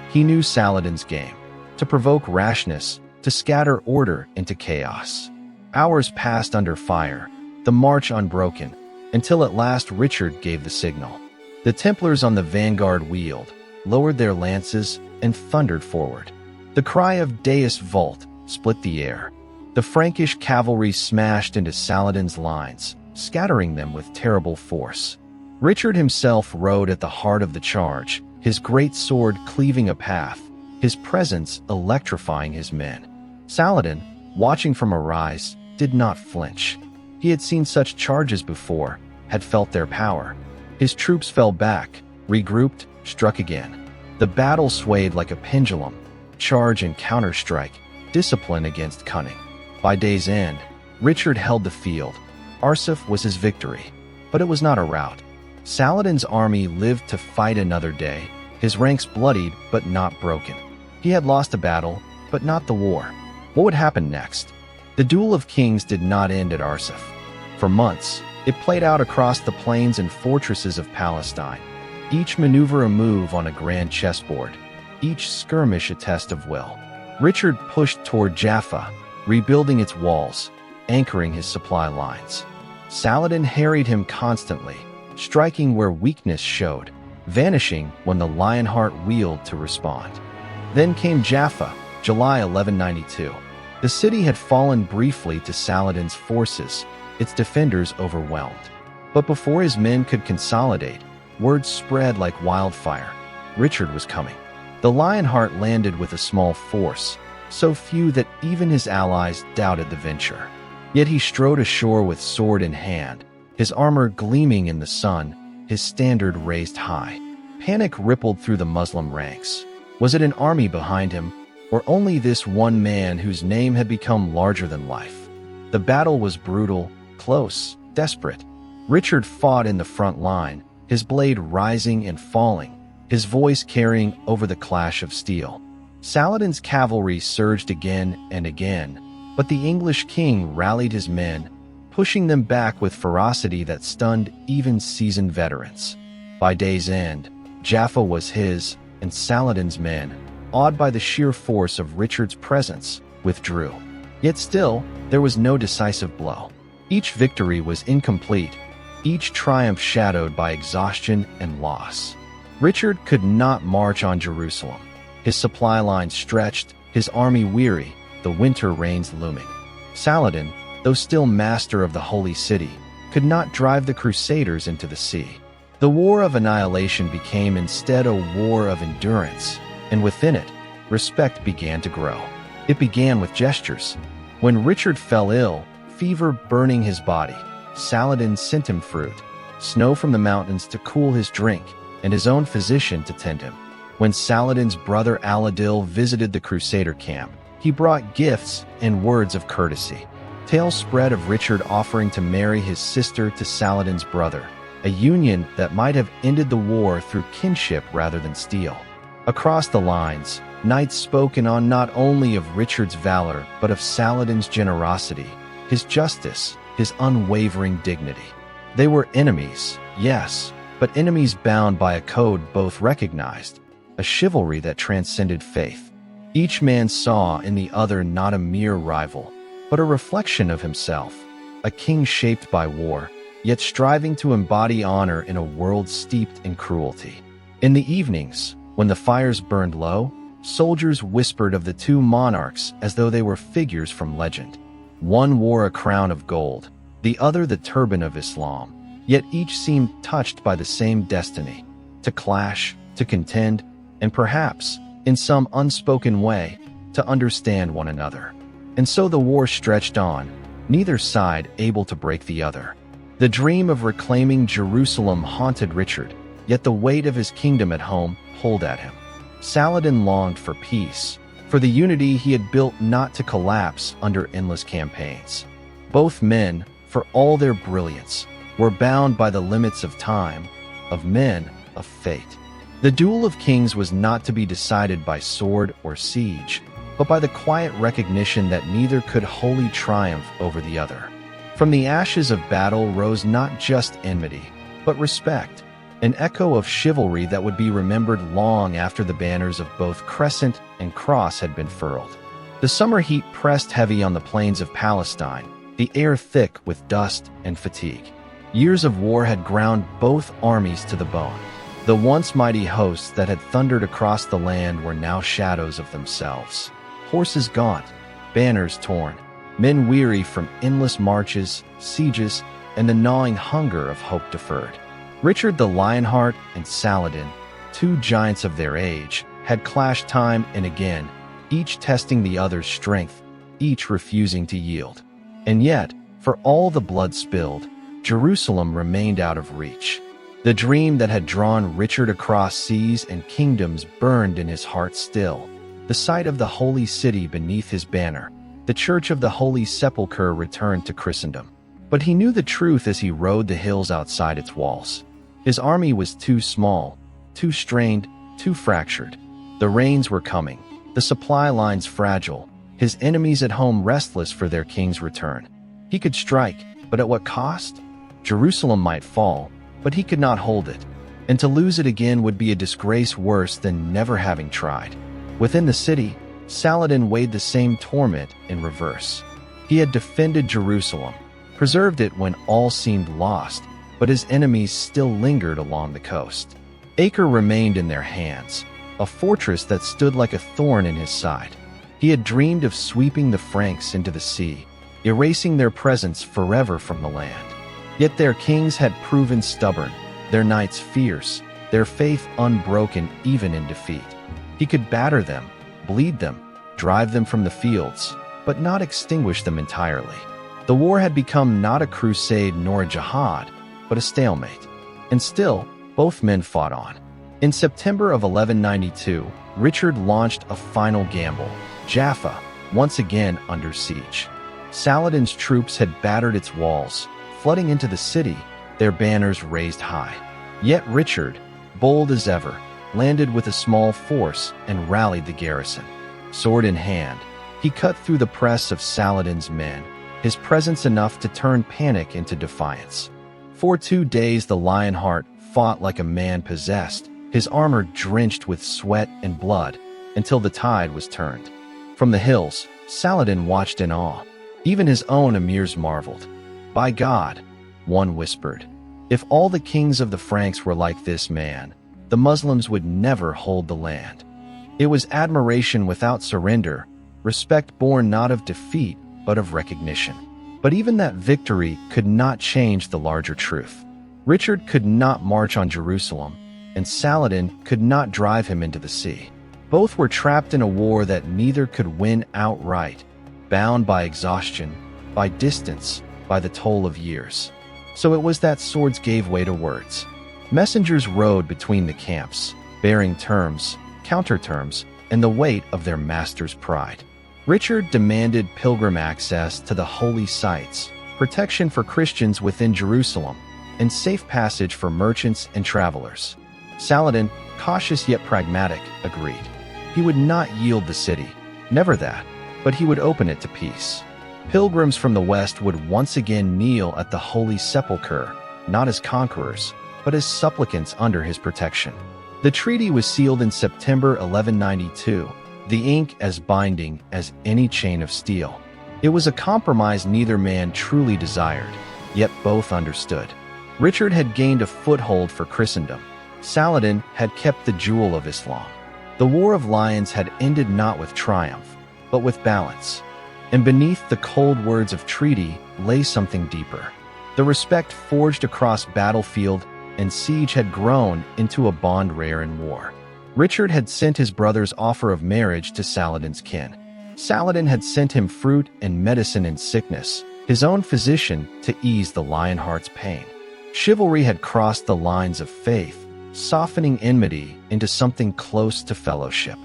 He knew Saladin's game, to provoke rashness, to scatter order into chaos. Hours passed under fire, the march unbroken, until at last Richard gave the signal. The Templars on the vanguard wheeled, lowered their lances, and thundered forward. The cry of Deus Vult split the air. The Frankish cavalry smashed into Saladin's lines, scattering them with terrible force. Richard himself rode at the heart of the charge, his great sword cleaving a path, his presence electrifying his men. Saladin, watching from a rise, did not flinch. He had seen such charges before, had felt their power. His troops fell back, regrouped, struck again. The battle swayed like a pendulum, charge and counterstrike, discipline against cunning. By day's end, Richard held the field. Arsuf was his victory, but it was not a rout. Saladin's army lived to fight another day, his ranks bloodied but not broken. He had lost a battle, but not the war. What would happen next? The duel of kings did not end at Arsuf. For months, it played out across the plains and fortresses of Palestine, each maneuver a move on a grand chessboard, each skirmish a test of will. Richard pushed toward Jaffa, rebuilding its walls, anchoring his supply lines. Saladin harried him constantly, striking where weakness showed, vanishing when the Lionheart wheeled to respond. Then came Jaffa, July 1192. The city had fallen briefly to Saladin's forces, its defenders overwhelmed. But before his men could consolidate, word spread like wildfire. Richard was coming. The Lionheart landed with a small force, so few that even his allies doubted the venture. Yet he strode ashore with sword in hand, his armor gleaming in the sun, his standard raised high. Panic rippled through the Muslim ranks. Was it an army behind him, or only this one man whose name had become larger than life? The battle was brutal, close, desperate. Richard fought in the front line, his blade rising and falling, his voice carrying over the clash of steel. Saladin's cavalry surged again and again, but the English king rallied his men, pushing them back with ferocity that stunned even seasoned veterans. By day's end, Jaffa was his, and Saladin's men, awed by the sheer force of Richard's presence, withdrew. Yet still, there was no decisive blow. Each victory was incomplete, each triumph shadowed by exhaustion and loss. Richard could not march on Jerusalem. His supply lines stretched, his army weary, the winter rains looming. Saladin, though still master of the Holy City, could not drive the Crusaders into the sea. The war of annihilation became instead a war of endurance, and within it, respect began to grow. It began with gestures. When Richard fell ill, fever burning his body, Saladin sent him fruit, snow from the mountains to cool his drink, and his own physician to tend him. When Saladin's brother Aladil visited the Crusader camp, he brought gifts and words of courtesy. Tales spread of Richard offering to marry his sister to Saladin's brother, a union that might have ended the war through kinship rather than steel. Across the lines, knights spoke in awe not only of Richard's valor but of Saladin's generosity, his justice, his unwavering dignity. They were enemies, yes, but enemies bound by a code both recognized, a chivalry that transcended faith. Each man saw in the other not a mere rival, but a reflection of himself, a king shaped by war, yet striving to embody honor in a world steeped in cruelty. In the evenings, when the fires burned low, soldiers whispered of the two monarchs as though they were figures from legend. One wore a crown of gold, the other the turban of Islam, yet each seemed touched by the same destiny, to clash, to contend, and perhaps, in some unspoken way, to understand one another. And so the war stretched on, neither side able to break the other. The dream of reclaiming Jerusalem haunted Richard, yet the weight of his kingdom at home pulled at him. Saladin longed for peace, for the unity he had built not to collapse under endless campaigns. Both men, for all their brilliance, were bound by the limits of time, of men, of fate. The duel of kings was not to be decided by sword or siege, but by the quiet recognition that neither could wholly triumph over the other. From the ashes of battle rose not just enmity, but respect, an echo of chivalry that would be remembered long after the banners of both crescent and cross had been furled. The summer heat pressed heavy on the plains of Palestine, the air thick with dust and fatigue. Years of war had ground both armies to the bone. The once mighty hosts that had thundered across the land were now shadows of themselves. Horses gaunt, banners torn, men weary from endless marches, sieges, and the gnawing hunger of hope deferred. Richard the Lionheart and Saladin, two giants of their age, had clashed time and again, each testing the other's strength, each refusing to yield. And yet, for all the blood spilled, Jerusalem remained out of reach. The dream that had drawn Richard across seas and kingdoms burned in his heart still. The sight of the holy city beneath his banner, the Church of the Holy Sepulchre, returned to Christendom. But he knew the truth as he rode the hills outside its walls. His army was too small, too strained, too fractured. The rains were coming, the supply lines fragile, his enemies at home restless for their king's return. He could strike, but at what cost? Jerusalem might fall, but he could not hold it, and to lose it again would be a disgrace worse than never having tried. Within the city, Saladin weighed the same torment in reverse. He had defended Jerusalem, preserved it when all seemed lost, but his enemies still lingered along the coast. Acre remained in their hands, a fortress that stood like a thorn in his side. He had dreamed of sweeping the Franks into the sea, erasing their presence forever from the land. Yet their kings had proven stubborn, their knights fierce, their faith unbroken even in defeat. He could batter them, bleed them, drive them from the fields, but not extinguish them entirely. The war had become not a crusade nor a jihad, but a stalemate. And still, both men fought on. In September of 1192, Richard launched a final gamble, Jaffa, once again under siege. Saladin's troops had battered its walls, flooding into the city, their banners raised high. Yet Richard, bold as ever, landed with a small force and rallied the garrison. Sword in hand, he cut through the press of Saladin's men, his presence enough to turn panic into defiance. For 2 days the Lionheart fought like a man possessed, his armor drenched with sweat and blood, until the tide was turned. From the hills, Saladin watched in awe. Even his own emirs marveled. "By God," one whispered, "if all the kings of the Franks were like this man, the Muslims would never hold the land." It was admiration without surrender, respect born not of defeat, but of recognition. But even that victory could not change the larger truth. Richard could not march on Jerusalem, and Saladin could not drive him into the sea. Both were trapped in a war that neither could win outright, bound by exhaustion, by distance, by the toll of years. So it was that swords gave way to words. Messengers rode between the camps, bearing terms, counter-terms, and the weight of their master's pride. Richard demanded pilgrim access to the holy sites, protection for Christians within Jerusalem, and safe passage for merchants and travelers. Saladin, cautious yet pragmatic, agreed. He would not yield the city, never that, but he would open it to peace. Pilgrims from the west would once again kneel at the Holy Sepulchre, not as conquerors, but as supplicants under his protection. The treaty was sealed in September 1192, the ink as binding as any chain of steel. It was a compromise neither man truly desired, yet both understood. Richard had gained a foothold for Christendom. Saladin had kept the jewel of Islam. The War of Lions had ended not with triumph, but with balance. And beneath the cold words of treaty lay something deeper. The respect forged across battlefield and siege had grown into a bond rare in war. Richard had sent his brother's offer of marriage to Saladin's kin. Saladin had sent him fruit and medicine in sickness, his own physician to ease the Lionheart's pain. Chivalry had crossed the lines of faith, softening enmity into something close to fellowship.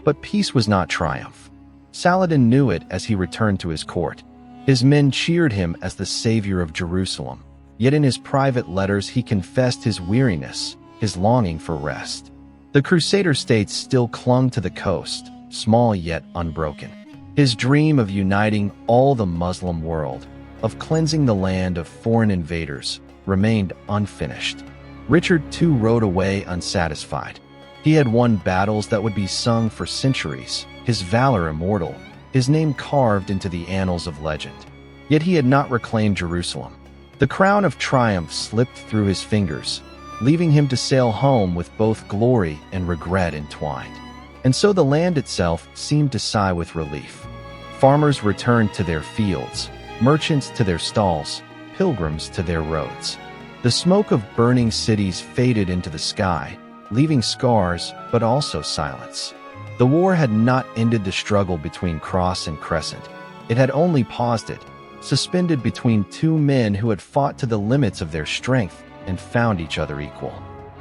But peace was not triumph. Saladin knew it as he returned to his court. His men cheered him as the savior of Jerusalem, yet in his private letters he confessed his weariness, his longing for rest. The Crusader states still clung to the coast, small yet unbroken. His dream of uniting all the Muslim world, of cleansing the land of foreign invaders, remained unfinished. Richard too rode away unsatisfied. He had won battles that would be sung for centuries, his valor immortal, his name carved into the annals of legend. Yet he had not reclaimed Jerusalem. The crown of triumph slipped through his fingers, leaving him to sail home with both glory and regret entwined. And so the land itself seemed to sigh with relief. Farmers returned to their fields, merchants to their stalls, pilgrims to their roads. The smoke of burning cities faded into the sky, leaving scars but also silence. The war had not ended the struggle between cross and crescent. It had only paused it, suspended between two men who had fought to the limits of their strength and found each other equal.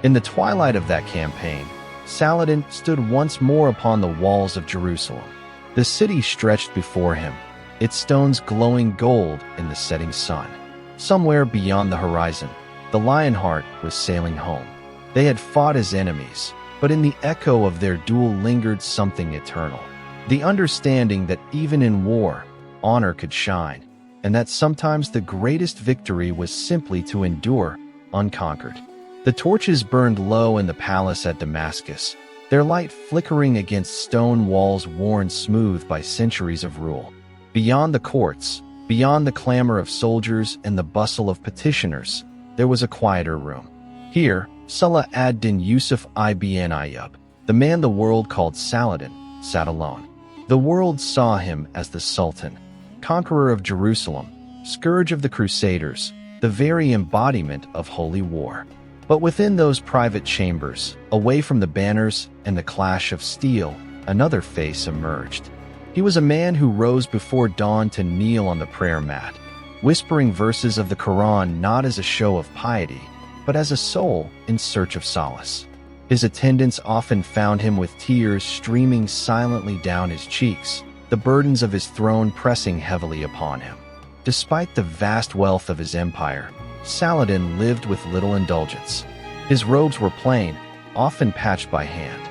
In the twilight of that campaign, Saladin stood once more upon the walls of Jerusalem. The city stretched before him, its stones glowing gold in the setting sun. Somewhere beyond the horizon, the Lionheart was sailing home. They had fought as enemies, but in the echo of their duel lingered something eternal. The understanding that even in war, honor could shine, and that sometimes the greatest victory was simply to endure, unconquered. The torches burned low in the palace at Damascus, their light flickering against stone walls worn smooth by centuries of rule. Beyond the courts, beyond the clamor of soldiers and the bustle of petitioners, there was a quieter room. Here, Salah ad-Din Yusuf ibn Ayyub, the man the world called Saladin, sat alone. The world saw him as the Sultan, conqueror of Jerusalem, scourge of the Crusaders, the very embodiment of holy war. But within those private chambers, away from the banners and the clash of steel, another face emerged. He was a man who rose before dawn to kneel on the prayer mat, whispering verses of the Quran not as a show of piety, but as a soul in search of solace. His attendants often found him with tears streaming silently down his cheeks, the burdens of his throne pressing heavily upon him. Despite the vast wealth of his empire, Saladin lived with little indulgence. His robes were plain, often patched by hand.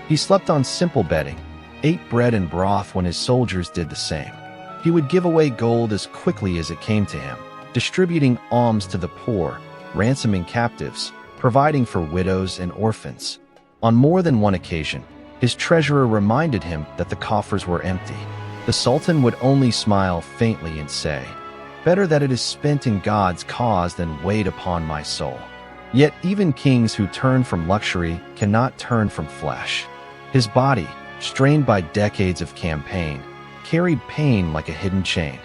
He slept on simple bedding, ate bread and broth when his soldiers did the same. He would give away gold as quickly as it came to him, distributing alms to the poor, ransoming captives, providing for widows and orphans. On more than one occasion, his treasurer reminded him that the coffers were empty. The Sultan would only smile faintly and say, "Better that it is spent in God's cause than weighed upon my soul." Yet even kings who turn from luxury cannot turn from flesh. His body, strained by decades of campaign, carried pain like a hidden chain.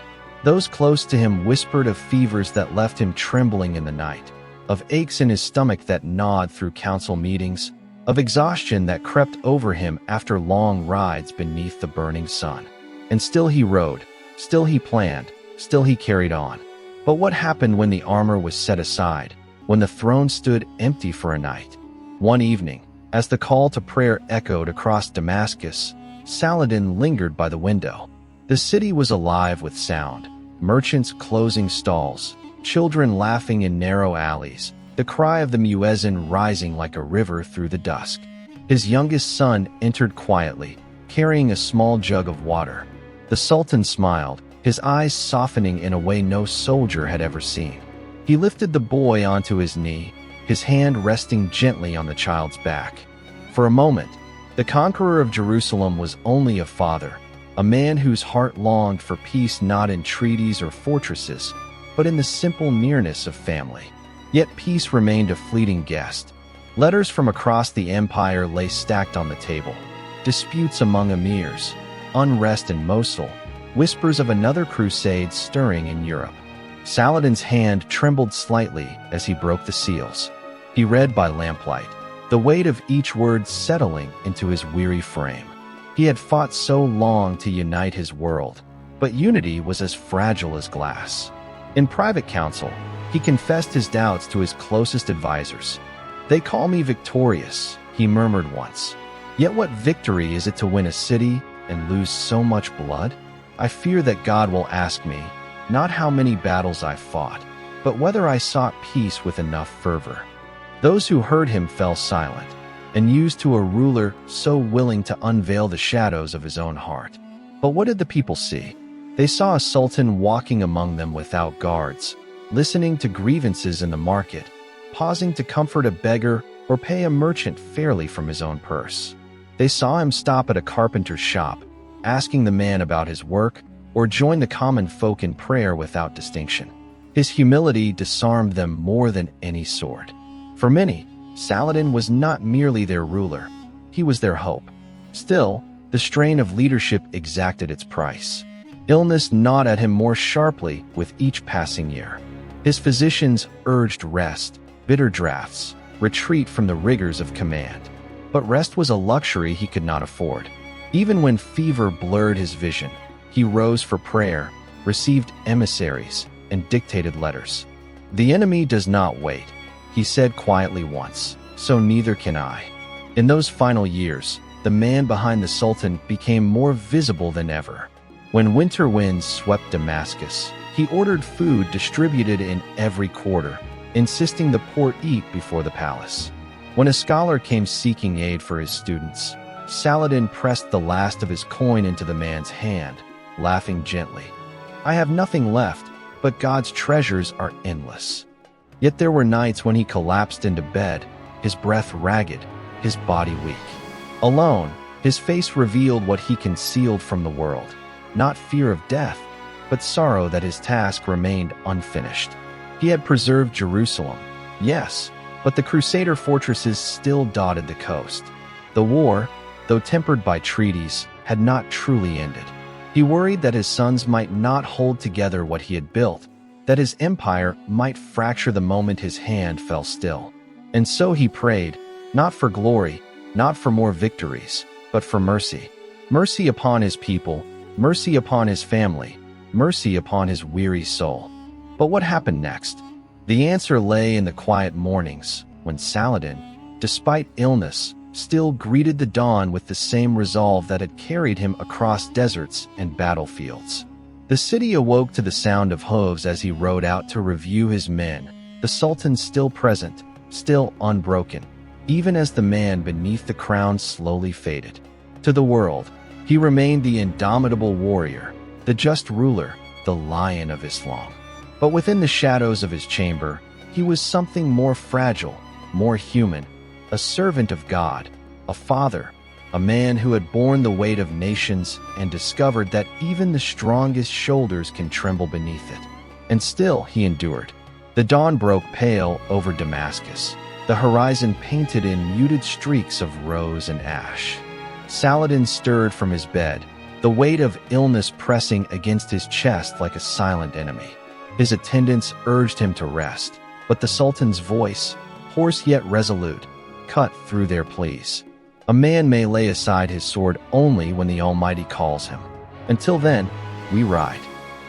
Those close to him whispered of fevers that left him trembling in the night, of aches in his stomach that gnawed through council meetings, of exhaustion that crept over him after long rides beneath the burning sun. And still he rode, still he planned, still he carried on. But what happened when the armor was set aside, when the throne stood empty for a night? One evening, as the call to prayer echoed across Damascus, Saladin lingered by the window. The city was alive with sound, merchants closing stalls, children laughing in narrow alleys, the cry of the muezzin rising like a river through the dusk. His youngest son entered quietly, carrying a small jug of water. The Sultan smiled, his eyes softening in a way no soldier had ever seen. He lifted the boy onto his knee, his hand resting gently on the child's back. For a moment, the conqueror of Jerusalem was only a father, a man whose heart longed for peace not in treaties or fortresses, but in the simple nearness of family. Yet peace remained a fleeting guest. Letters from across the empire lay stacked on the table. Disputes among emirs, unrest in Mosul, whispers of another crusade stirring in Europe. Saladin's hand trembled slightly as he broke the seals. He read by lamplight, the weight of each word settling into his weary frame. He had fought so long to unite his world, but unity was as fragile as glass. In private council, he confessed his doubts to his closest advisors. "They call me victorious," he murmured once. Yet what victory is it to win a city and lose so much blood? I fear that God will ask me, not how many battles I fought, but whether I sought peace with enough fervor. Those who heard him fell silent, and used to a ruler so willing to unveil the shadows of his own heart. But what did the people see? They saw a sultan walking among them without guards, listening to grievances in the market, pausing to comfort a beggar or pay a merchant fairly from his own purse. They saw him stop at a carpenter's shop, asking the man about his work, or join the common folk in prayer without distinction. His humility disarmed them more than any sword. For many, Saladin was not merely their ruler, he was their hope. Still, the strain of leadership exacted its price. Illness gnawed at him more sharply with each passing year. His physicians urged rest, bitter draughts, retreat from the rigors of command. But rest was a luxury he could not afford. Even when fever blurred his vision, he rose for prayer, received emissaries, and dictated letters. "The enemy does not wait," he said quietly once, "so neither can I." In those final years, the man behind the Sultan became more visible than ever. When winter winds swept Damascus, he ordered food distributed in every quarter, insisting the poor eat before the palace. When a scholar came seeking aid for his students, Saladin pressed the last of his coin into the man's hand, laughing gently. "I have nothing left, but God's treasures are endless." Yet there were nights when he collapsed into bed, his breath ragged, his body weak. Alone, his face revealed what he concealed from the world, not fear of death, but sorrow that his task remained unfinished. He had preserved Jerusalem, yes, but the Crusader fortresses still dotted the coast. The war, though tempered by treaties, had not truly ended. He worried that his sons might not hold together what he had built, that his empire might fracture the moment his hand fell still. And so he prayed, not for glory, not for more victories, but for mercy. Mercy upon his people, mercy upon his family, mercy upon his weary soul. But what happened next? The answer lay in the quiet mornings, when Saladin, despite illness, still greeted the dawn with the same resolve that had carried him across deserts and battlefields. The city awoke to the sound of hooves as he rode out to review his men, the Sultan still present, still unbroken, even as the man beneath the crown slowly faded. To the world, he remained the indomitable warrior, the just ruler, the Lion of Islam. But within the shadows of his chamber, he was something more fragile, more human, a servant of God, a father, a man who had borne the weight of nations and discovered that even the strongest shoulders can tremble beneath it. And still he endured. The dawn broke pale over Damascus, the horizon painted in muted streaks of rose and ash. Saladin stirred from his bed, the weight of illness pressing against his chest like a silent enemy. His attendants urged him to rest, but the Sultan's voice, hoarse yet resolute, cut through their pleas. A man may lay aside his sword only when the Almighty calls him. Until then, we ride.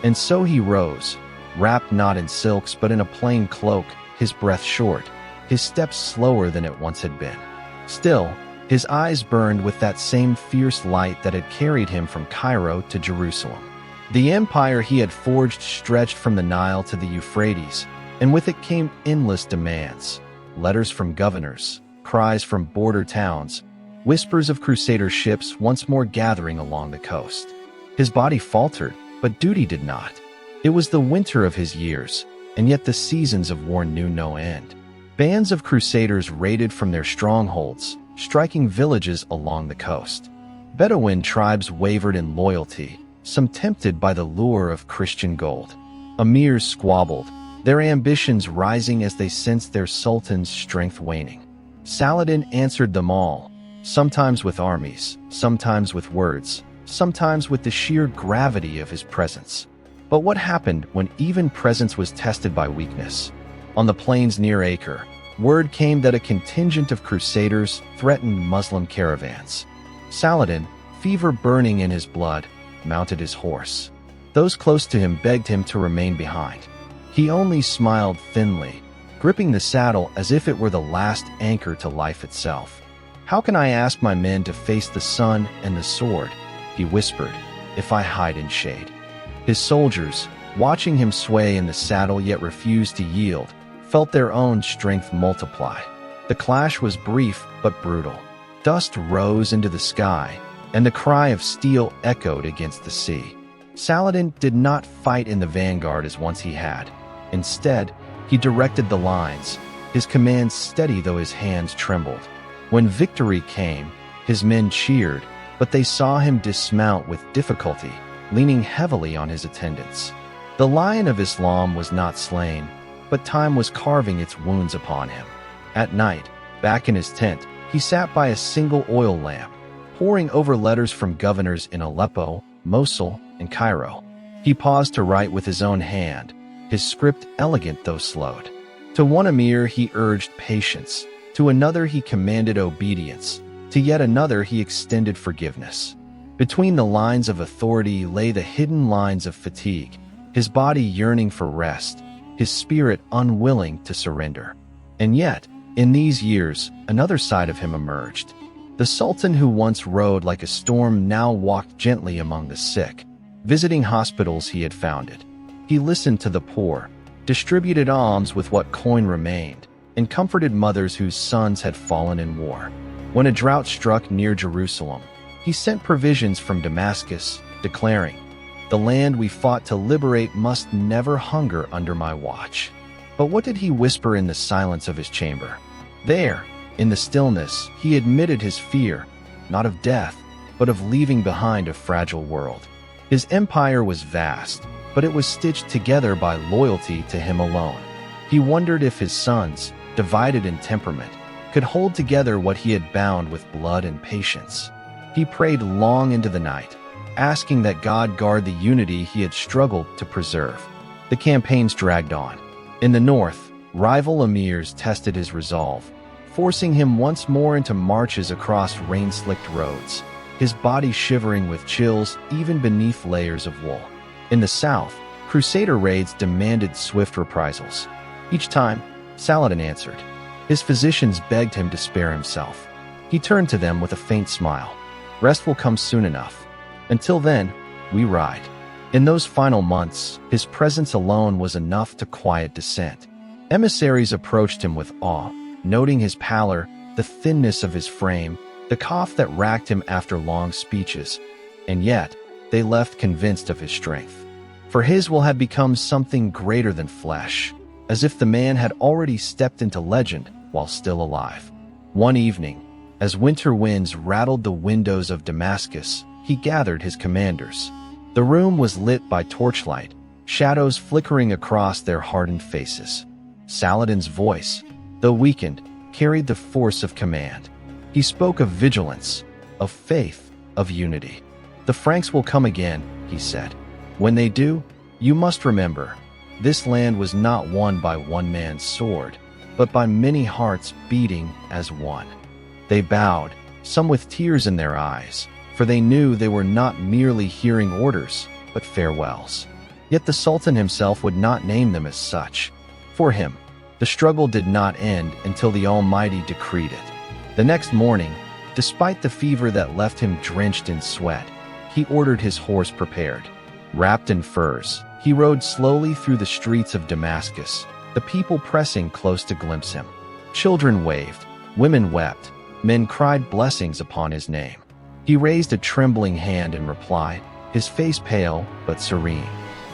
And so he rose, wrapped not in silks but in a plain cloak, his breath short, his steps slower than it once had been. Still, his eyes burned with that same fierce light that had carried him from Cairo to Jerusalem. The empire he had forged stretched from the Nile to the Euphrates, and with it came endless demands, letters from governors, cries from border towns, whispers of Crusader ships once more gathering along the coast. His body faltered, but duty did not. It was the winter of his years, and yet the seasons of war knew no end. Bands of Crusaders raided from their strongholds, striking villages along the coast. Bedouin tribes wavered in loyalty, some tempted by the lure of Christian gold. Emirs squabbled, their ambitions rising as they sensed their sultan's strength waning. Saladin answered them all, sometimes with armies, sometimes with words, sometimes with the sheer gravity of his presence. But what happened when even presence was tested by weakness? On the plains near Acre, word came that a contingent of Crusaders threatened Muslim caravans. Saladin, fever burning in his blood, mounted his horse. Those close to him begged him to remain behind. He only smiled thinly, gripping the saddle as if it were the last anchor to life itself. "How can I ask my men to face the sun and the sword," he whispered, "if I hide in shade?" His soldiers, watching him sway in the saddle yet refuse to yield, felt their own strength multiply. The clash was brief but brutal. Dust rose into the sky, and the cry of steel echoed against the sea. Saladin did not fight in the vanguard as once he had. Instead, he directed the lines, his commands steady though his hands trembled. When victory came, his men cheered, but they saw him dismount with difficulty, leaning heavily on his attendants. The Lion of Islam was not slain, but time was carving its wounds upon him. At night, back in his tent, he sat by a single oil lamp, poring over letters from governors in Aleppo, Mosul, and Cairo. He paused to write with his own hand, his script elegant though slowed. To one emir he urged patience, to another he commanded obedience, to yet another he extended forgiveness. Between the lines of authority lay the hidden lines of fatigue, his body yearning for rest, his spirit unwilling to surrender. And yet, in these years, another side of him emerged. The Sultan who once rode like a storm now walked gently among the sick, visiting hospitals he had founded. He listened to the poor, distributed alms with what coin remained, and comforted mothers whose sons had fallen in war. When a drought struck near Jerusalem, he sent provisions from Damascus, declaring, "The land we fought to liberate must never hunger under my watch." But what did he whisper in the silence of his chamber? There, in the stillness, he admitted his fear, not of death, but of leaving behind a fragile world. His empire was vast, but it was stitched together by loyalty to him alone. He wondered if his sons, divided in temperament, could hold together what he had bound with blood and patience. He prayed long into the night, asking that God guard the unity he had struggled to preserve. The campaigns dragged on. In the north, rival emirs tested his resolve, forcing him once more into marches across rain-slicked roads, his body shivering with chills even beneath layers of wool. In the south, Crusader raids demanded swift reprisals. Each time, Saladin answered. His physicians begged him to spare himself. He turned to them with a faint smile. "Rest will come soon enough. Until then, we ride." In those final months, his presence alone was enough to quiet dissent. Emissaries approached him with awe, noting his pallor, the thinness of his frame, the cough that racked him after long speeches, and yet they left convinced of his strength. For his will had become something greater than flesh, as if the man had already stepped into legend while still alive. One evening, as winter winds rattled the windows of Damascus, he gathered his commanders. The room was lit by torchlight, shadows flickering across their hardened faces. Saladin's voice, though weakened, carried the force of command. He spoke of vigilance, of faith, of unity. "The Franks will come again," he said. "When they do, you must remember, this land was not won by one man's sword, but by many hearts beating as one." They bowed, some with tears in their eyes, for they knew they were not merely hearing orders, but farewells. Yet the Sultan himself would not name them as such. For him, the struggle did not end until the Almighty decreed it. The next morning, despite the fever that left him drenched in sweat, he ordered his horse prepared. Wrapped in furs, he rode slowly through the streets of Damascus, the people pressing close to glimpse him. Children waved, women wept, men cried blessings upon his name. He raised a trembling hand in reply, his face pale but serene.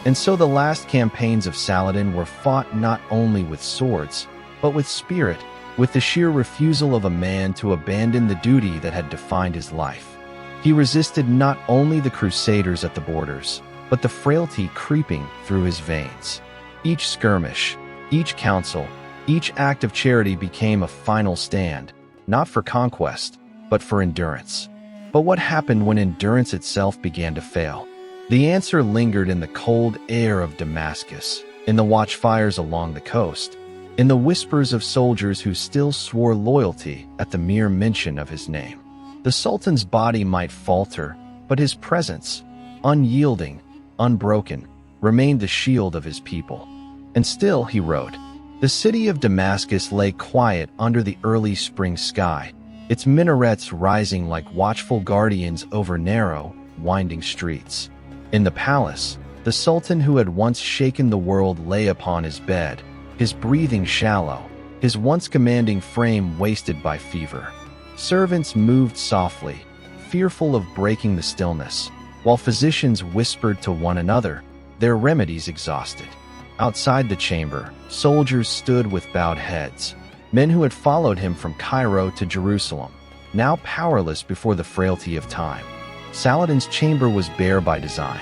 And so the last campaigns of Saladin were fought not only with swords, but with spirit, with the sheer refusal of a man to abandon the duty that had defined his life. He resisted not only the Crusaders at the borders, but the frailty creeping through his veins. Each skirmish, each council, each act of charity became a final stand, not for conquest, but for endurance. But what happened when endurance itself began to fail? The answer lingered in the cold air of Damascus, in the watchfires along the coast, in the whispers of soldiers who still swore loyalty at the mere mention of his name. The Sultan's body might falter, but his presence, unyielding, unbroken, remained the shield of his people. And still, he wrote, the city of Damascus lay quiet under the early spring sky, its minarets rising like watchful guardians over narrow, winding streets. In the palace, the Sultan who had once shaken the world lay upon his bed, his breathing shallow, his once commanding frame wasted by fever. Servants moved softly, fearful of breaking the stillness, while physicians whispered to one another, their remedies exhausted. Outside the chamber, soldiers stood with bowed heads, men who had followed him from Cairo to Jerusalem, now powerless before the frailty of time. Saladin's chamber was bare by design.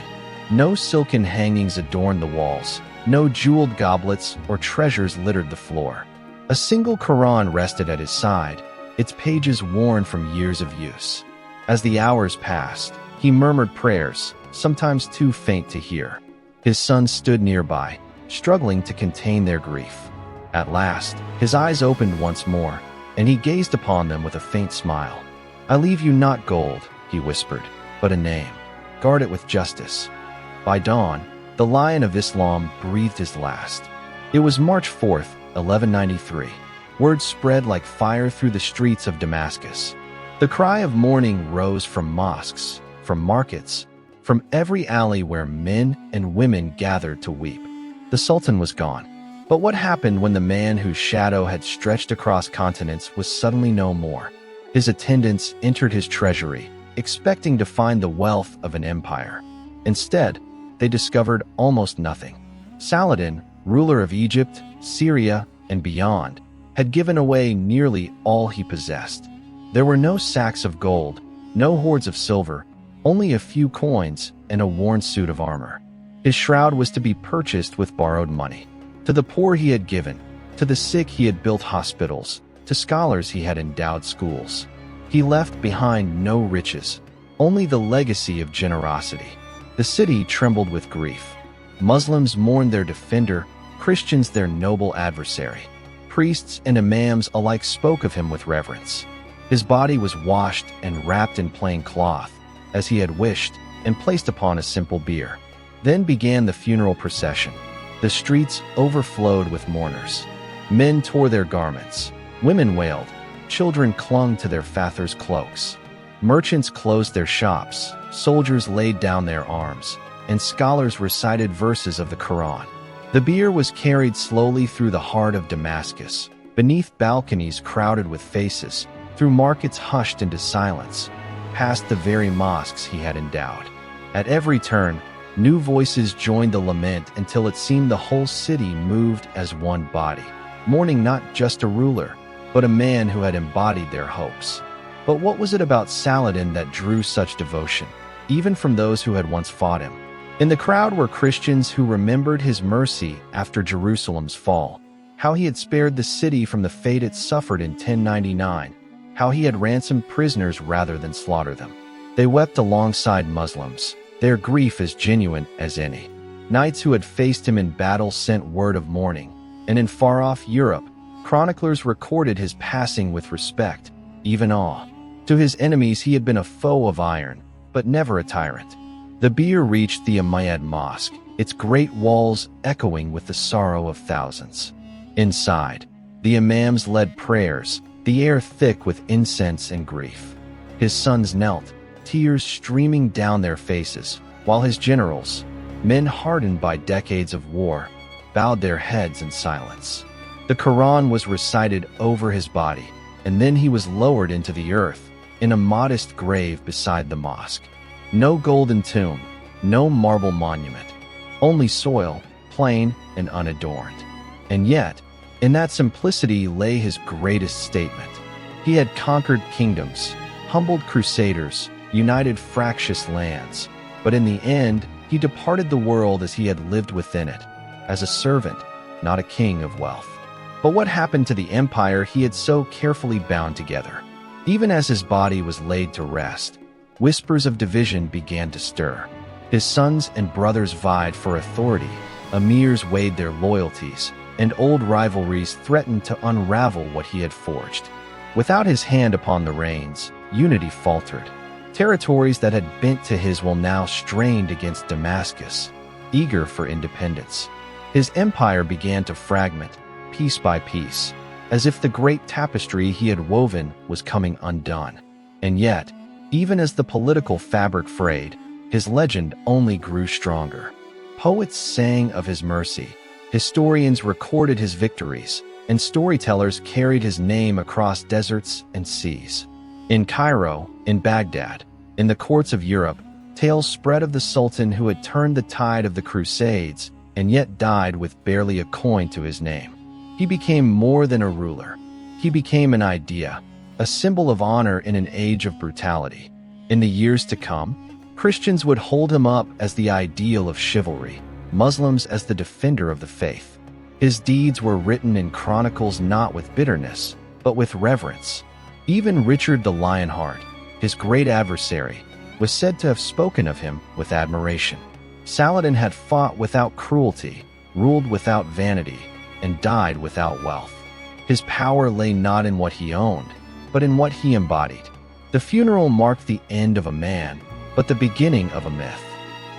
No silken hangings adorned the walls, no jeweled goblets or treasures littered the floor. A single Quran rested at his side, its pages worn from years of use. As the hours passed, he murmured prayers, sometimes too faint to hear. His sons stood nearby, struggling to contain their grief. At last, his eyes opened once more, and he gazed upon them with a faint smile. "I leave you not gold," he whispered, "but a name. Guard it with justice." By dawn, the Lion of Islam breathed his last. It was March 4th, 1193. Word spread like fire through the streets of Damascus. The cry of mourning rose from mosques, from markets, from every alley where men and women gathered to weep. The Sultan was gone. But what happened when the man whose shadow had stretched across continents was suddenly no more? His attendants entered his treasury, expecting to find the wealth of an empire. Instead, they discovered almost nothing. Saladin, ruler of Egypt, Syria, and beyond, had given away nearly all he possessed. There were no sacks of gold, no hoards of silver, only a few coins and a worn suit of armor. His shroud was to be purchased with borrowed money. To the poor he had given, to the sick he had built hospitals, to scholars he had endowed schools. He left behind no riches, only the legacy of generosity. The city trembled with grief. Muslims mourned their defender, Christians their noble adversary. Priests and imams alike spoke of him with reverence. His body was washed and wrapped in plain cloth, as he had wished, and placed upon a simple bier. Then began the funeral procession. The streets overflowed with mourners. Men tore their garments. Women wailed. Children clung to their fathers' cloaks. Merchants closed their shops. Soldiers laid down their arms. And scholars recited verses of the Quran. The bier was carried slowly through the heart of Damascus, beneath balconies crowded with faces, through markets hushed into silence, past the very mosques he had endowed. At every turn, new voices joined the lament until it seemed the whole city moved as one body, mourning not just a ruler, but a man who had embodied their hopes. But what was it about Saladin that drew such devotion, even from those who had once fought him? In the crowd were Christians who remembered his mercy after Jerusalem's fall, how he had spared the city from the fate it suffered in 1099, how he had ransomed prisoners rather than slaughter them. They wept alongside Muslims, their grief as genuine as any. Knights who had faced him in battle sent word of mourning, and in far-off Europe, chroniclers recorded his passing with respect, even awe. To his enemies he had been a foe of iron, but never a tyrant. The bier reached the Umayyad Mosque, its great walls echoing with the sorrow of thousands. Inside, the imams led prayers, the air thick with incense and grief. His sons knelt, tears streaming down their faces, while his generals, men hardened by decades of war, bowed their heads in silence. The Quran was recited over his body, and then he was lowered into the earth, in a modest grave beside the mosque. No golden tomb, no marble monument, only soil, plain and unadorned. And yet, in that simplicity lay his greatest statement. He had conquered kingdoms, humbled crusaders, united fractious lands, but in the end, he departed the world as he had lived within it, as a servant, not a king of wealth. But what happened to the empire he had so carefully bound together? Even as his body was laid to rest, whispers of division began to stir. His sons and brothers vied for authority, emirs weighed their loyalties, and old rivalries threatened to unravel what he had forged. Without his hand upon the reins, unity faltered. Territories that had bent to his will now strained against Damascus, eager for independence. His empire began to fragment, piece by piece, as if the great tapestry he had woven was coming undone. And yet, even as the political fabric frayed, his legend only grew stronger. Poets sang of his mercy, historians recorded his victories, and storytellers carried his name across deserts and seas. In Cairo, in Baghdad, in the courts of Europe, tales spread of the Sultan who had turned the tide of the Crusades and yet died with barely a coin to his name. He became more than a ruler. He became an idea, a symbol of honor in an age of brutality. In the years to come, Christians would hold him up as the ideal of chivalry, Muslims as the defender of the faith. His deeds were written in chronicles not with bitterness, but with reverence. Even Richard the Lionheart, his great adversary, was said to have spoken of him with admiration. Saladin had fought without cruelty, ruled without vanity, and died without wealth. His power lay not in what he owned, but in what he embodied. The funeral marked the end of a man, but the beginning of a myth.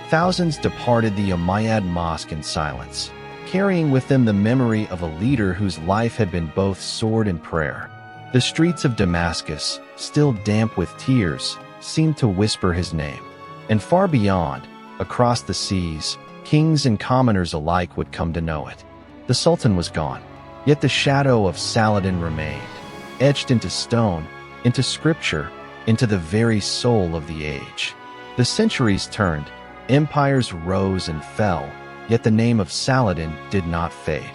Thousands departed the Umayyad mosque in silence, carrying with them the memory of a leader whose life had been both sword and prayer. The streets of Damascus, still damp with tears, seemed to whisper his name. And far beyond, across the seas, kings and commoners alike would come to know it. The Sultan was gone, yet the shadow of Saladin remained, etched into stone, into scripture, into the very soul of the age. The centuries turned, empires rose and fell, yet the name of Saladin did not fade.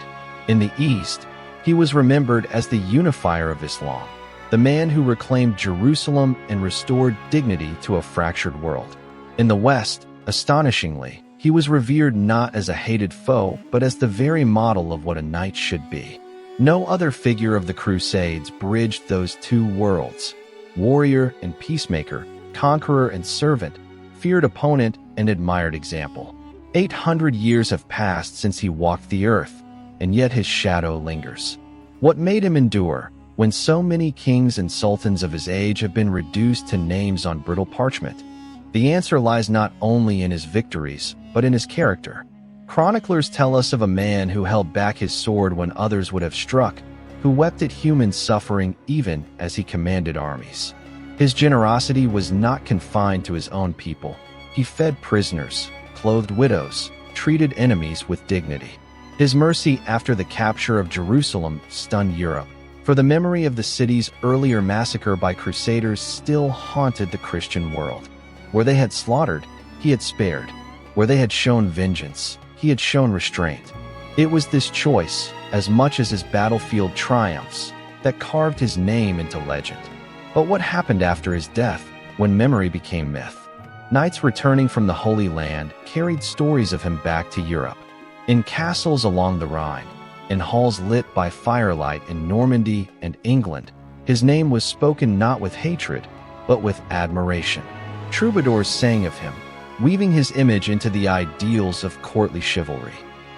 In the East, he was remembered as the unifier of Islam, the man who reclaimed Jerusalem and restored dignity to a fractured world. In the West, astonishingly, he was revered not as a hated foe, but as the very model of what a knight should be. No other figure of the Crusades bridged those two worlds: warrior and peacemaker, conqueror and servant, feared opponent and admired example. 800 years have passed since he walked the earth, and yet his shadow lingers. What made him endure, when so many kings and sultans of his age have been reduced to names on brittle parchment? The answer lies not only in his victories, but in his character. Chroniclers tell us of a man who held back his sword when others would have struck, who wept at human suffering even as he commanded armies. His generosity was not confined to his own people. He fed prisoners, clothed widows, treated enemies with dignity. His mercy after the capture of Jerusalem stunned Europe, for the memory of the city's earlier massacre by Crusaders still haunted the Christian world. Where they had slaughtered, he had spared. Where they had shown vengeance, he had shown restraint. It was this choice, as much as his battlefield triumphs, that carved his name into legend. But what happened after his death, when memory became myth? Knights returning from the Holy Land carried stories of him back to Europe. In castles along the Rhine, in halls lit by firelight in Normandy and England, his name was spoken not with hatred, but with admiration. Troubadours sang of him, weaving his image into the ideals of courtly chivalry.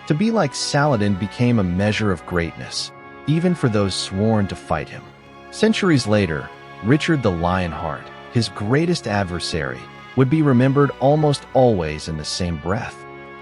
To be like Saladin became a measure of greatness, even for those sworn to fight him. Centuries later, Richard the Lionheart, his greatest adversary, would be remembered almost always in the same breath,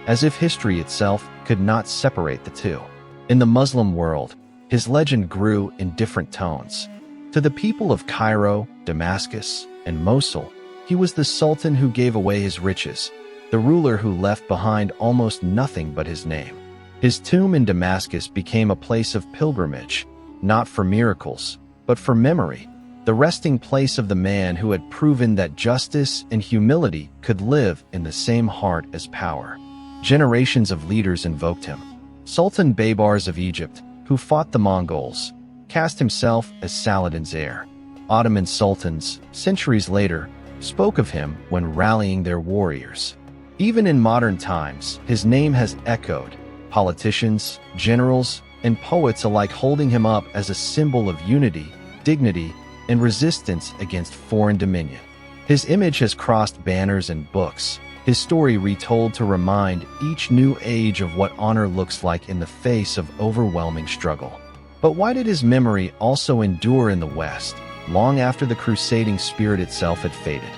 as if history itself could not separate the two. In the Muslim world, his legend grew in different tones. To the people of Cairo, Damascus, and Mosul, he was the Sultan who gave away his riches, the ruler who left behind almost nothing but his name. His tomb in Damascus became a place of pilgrimage, not for miracles, but for memory, the resting place of the man who had proven that justice and humility could live in the same heart as power. Generations of leaders invoked him. Sultan Baybars of Egypt, who fought the Mongols, cast himself as Saladin's heir. Ottoman sultans, centuries later, spoke of him when rallying their warriors. Even in modern times, his name has echoed, politicians, generals, and poets alike holding him up as a symbol of unity, dignity, and resistance against foreign dominion. His image has crossed banners and books, his story retold to remind each new age of what honor looks like in the face of overwhelming struggle. But why did his memory also endure in the West, long after the crusading spirit itself had faded?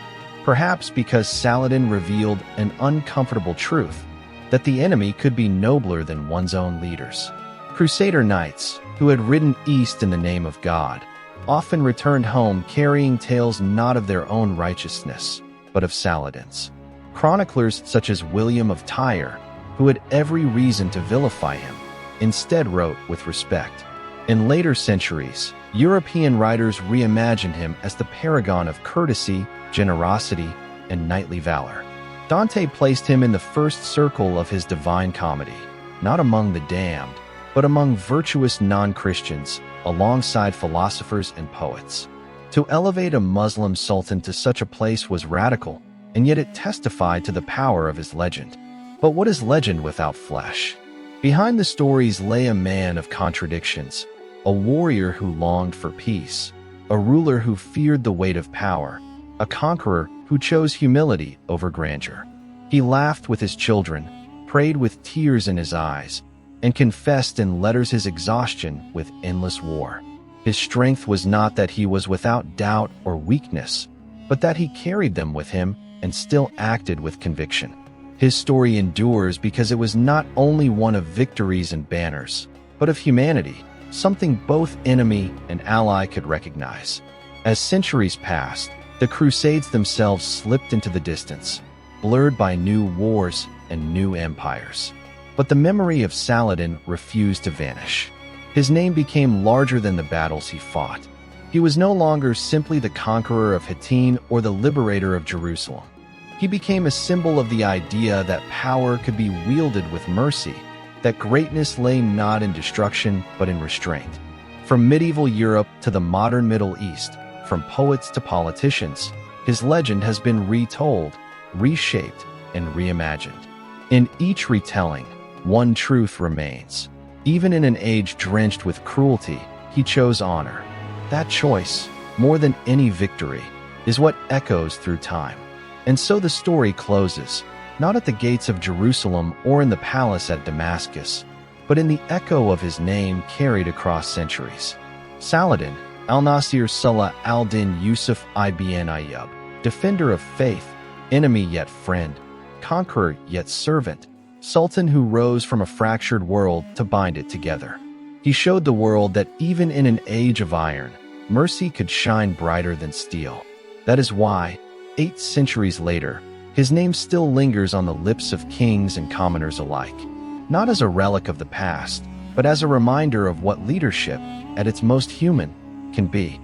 Perhaps because Saladin revealed an uncomfortable truth, that the enemy could be nobler than one's own leaders. Crusader knights, who had ridden east in the name of God, often returned home carrying tales not of their own righteousness, but of Saladin's. Chroniclers such as William of Tyre, who had every reason to vilify him, instead wrote with respect. In later centuries, European writers reimagined him as the paragon of courtesy, generosity, and knightly valor. Dante placed him in the first circle of his Divine Comedy, not among the damned, but among virtuous non-Christians, alongside philosophers and poets. To elevate a Muslim sultan to such a place was radical, and yet it testified to the power of his legend. But what is legend without flesh? Behind the stories lay a man of contradictions, a warrior who longed for peace, a ruler who feared the weight of power, a conqueror who chose humility over grandeur. He laughed with his children, prayed with tears in his eyes, and confessed in letters his exhaustion with endless war. His strength was not that he was without doubt or weakness, but that he carried them with him and still acted with conviction. His story endures because it was not only one of victories and banners, but of humanity, something both enemy and ally could recognize. As centuries passed, the Crusades themselves slipped into the distance, blurred by new wars and new empires. But the memory of Saladin refused to vanish. His name became larger than the battles he fought. He was no longer simply the conqueror of Hattin or the liberator of Jerusalem. He became a symbol of the idea that power could be wielded with mercy, that greatness lay not in destruction but in restraint. From medieval Europe to the modern Middle East, from poets to politicians, his legend has been retold, reshaped, and reimagined. In each retelling, one truth remains. Even in an age drenched with cruelty, he chose honor. That choice, more than any victory, is what echoes through time. And so the story closes, not at the gates of Jerusalem or in the palace at Damascus, but in the echo of his name carried across centuries. Saladin, al-Nasir Salah al-Din Yusuf ibn Ayyub, defender of faith, enemy yet friend, conqueror yet servant, sultan who rose from a fractured world to bind it together. He showed the world that even in an age of iron, mercy could shine brighter than steel. That is why, 8 centuries later, his name still lingers on the lips of kings and commoners alike, not as a relic of the past, but as a reminder of what leadership, at its most human, can be.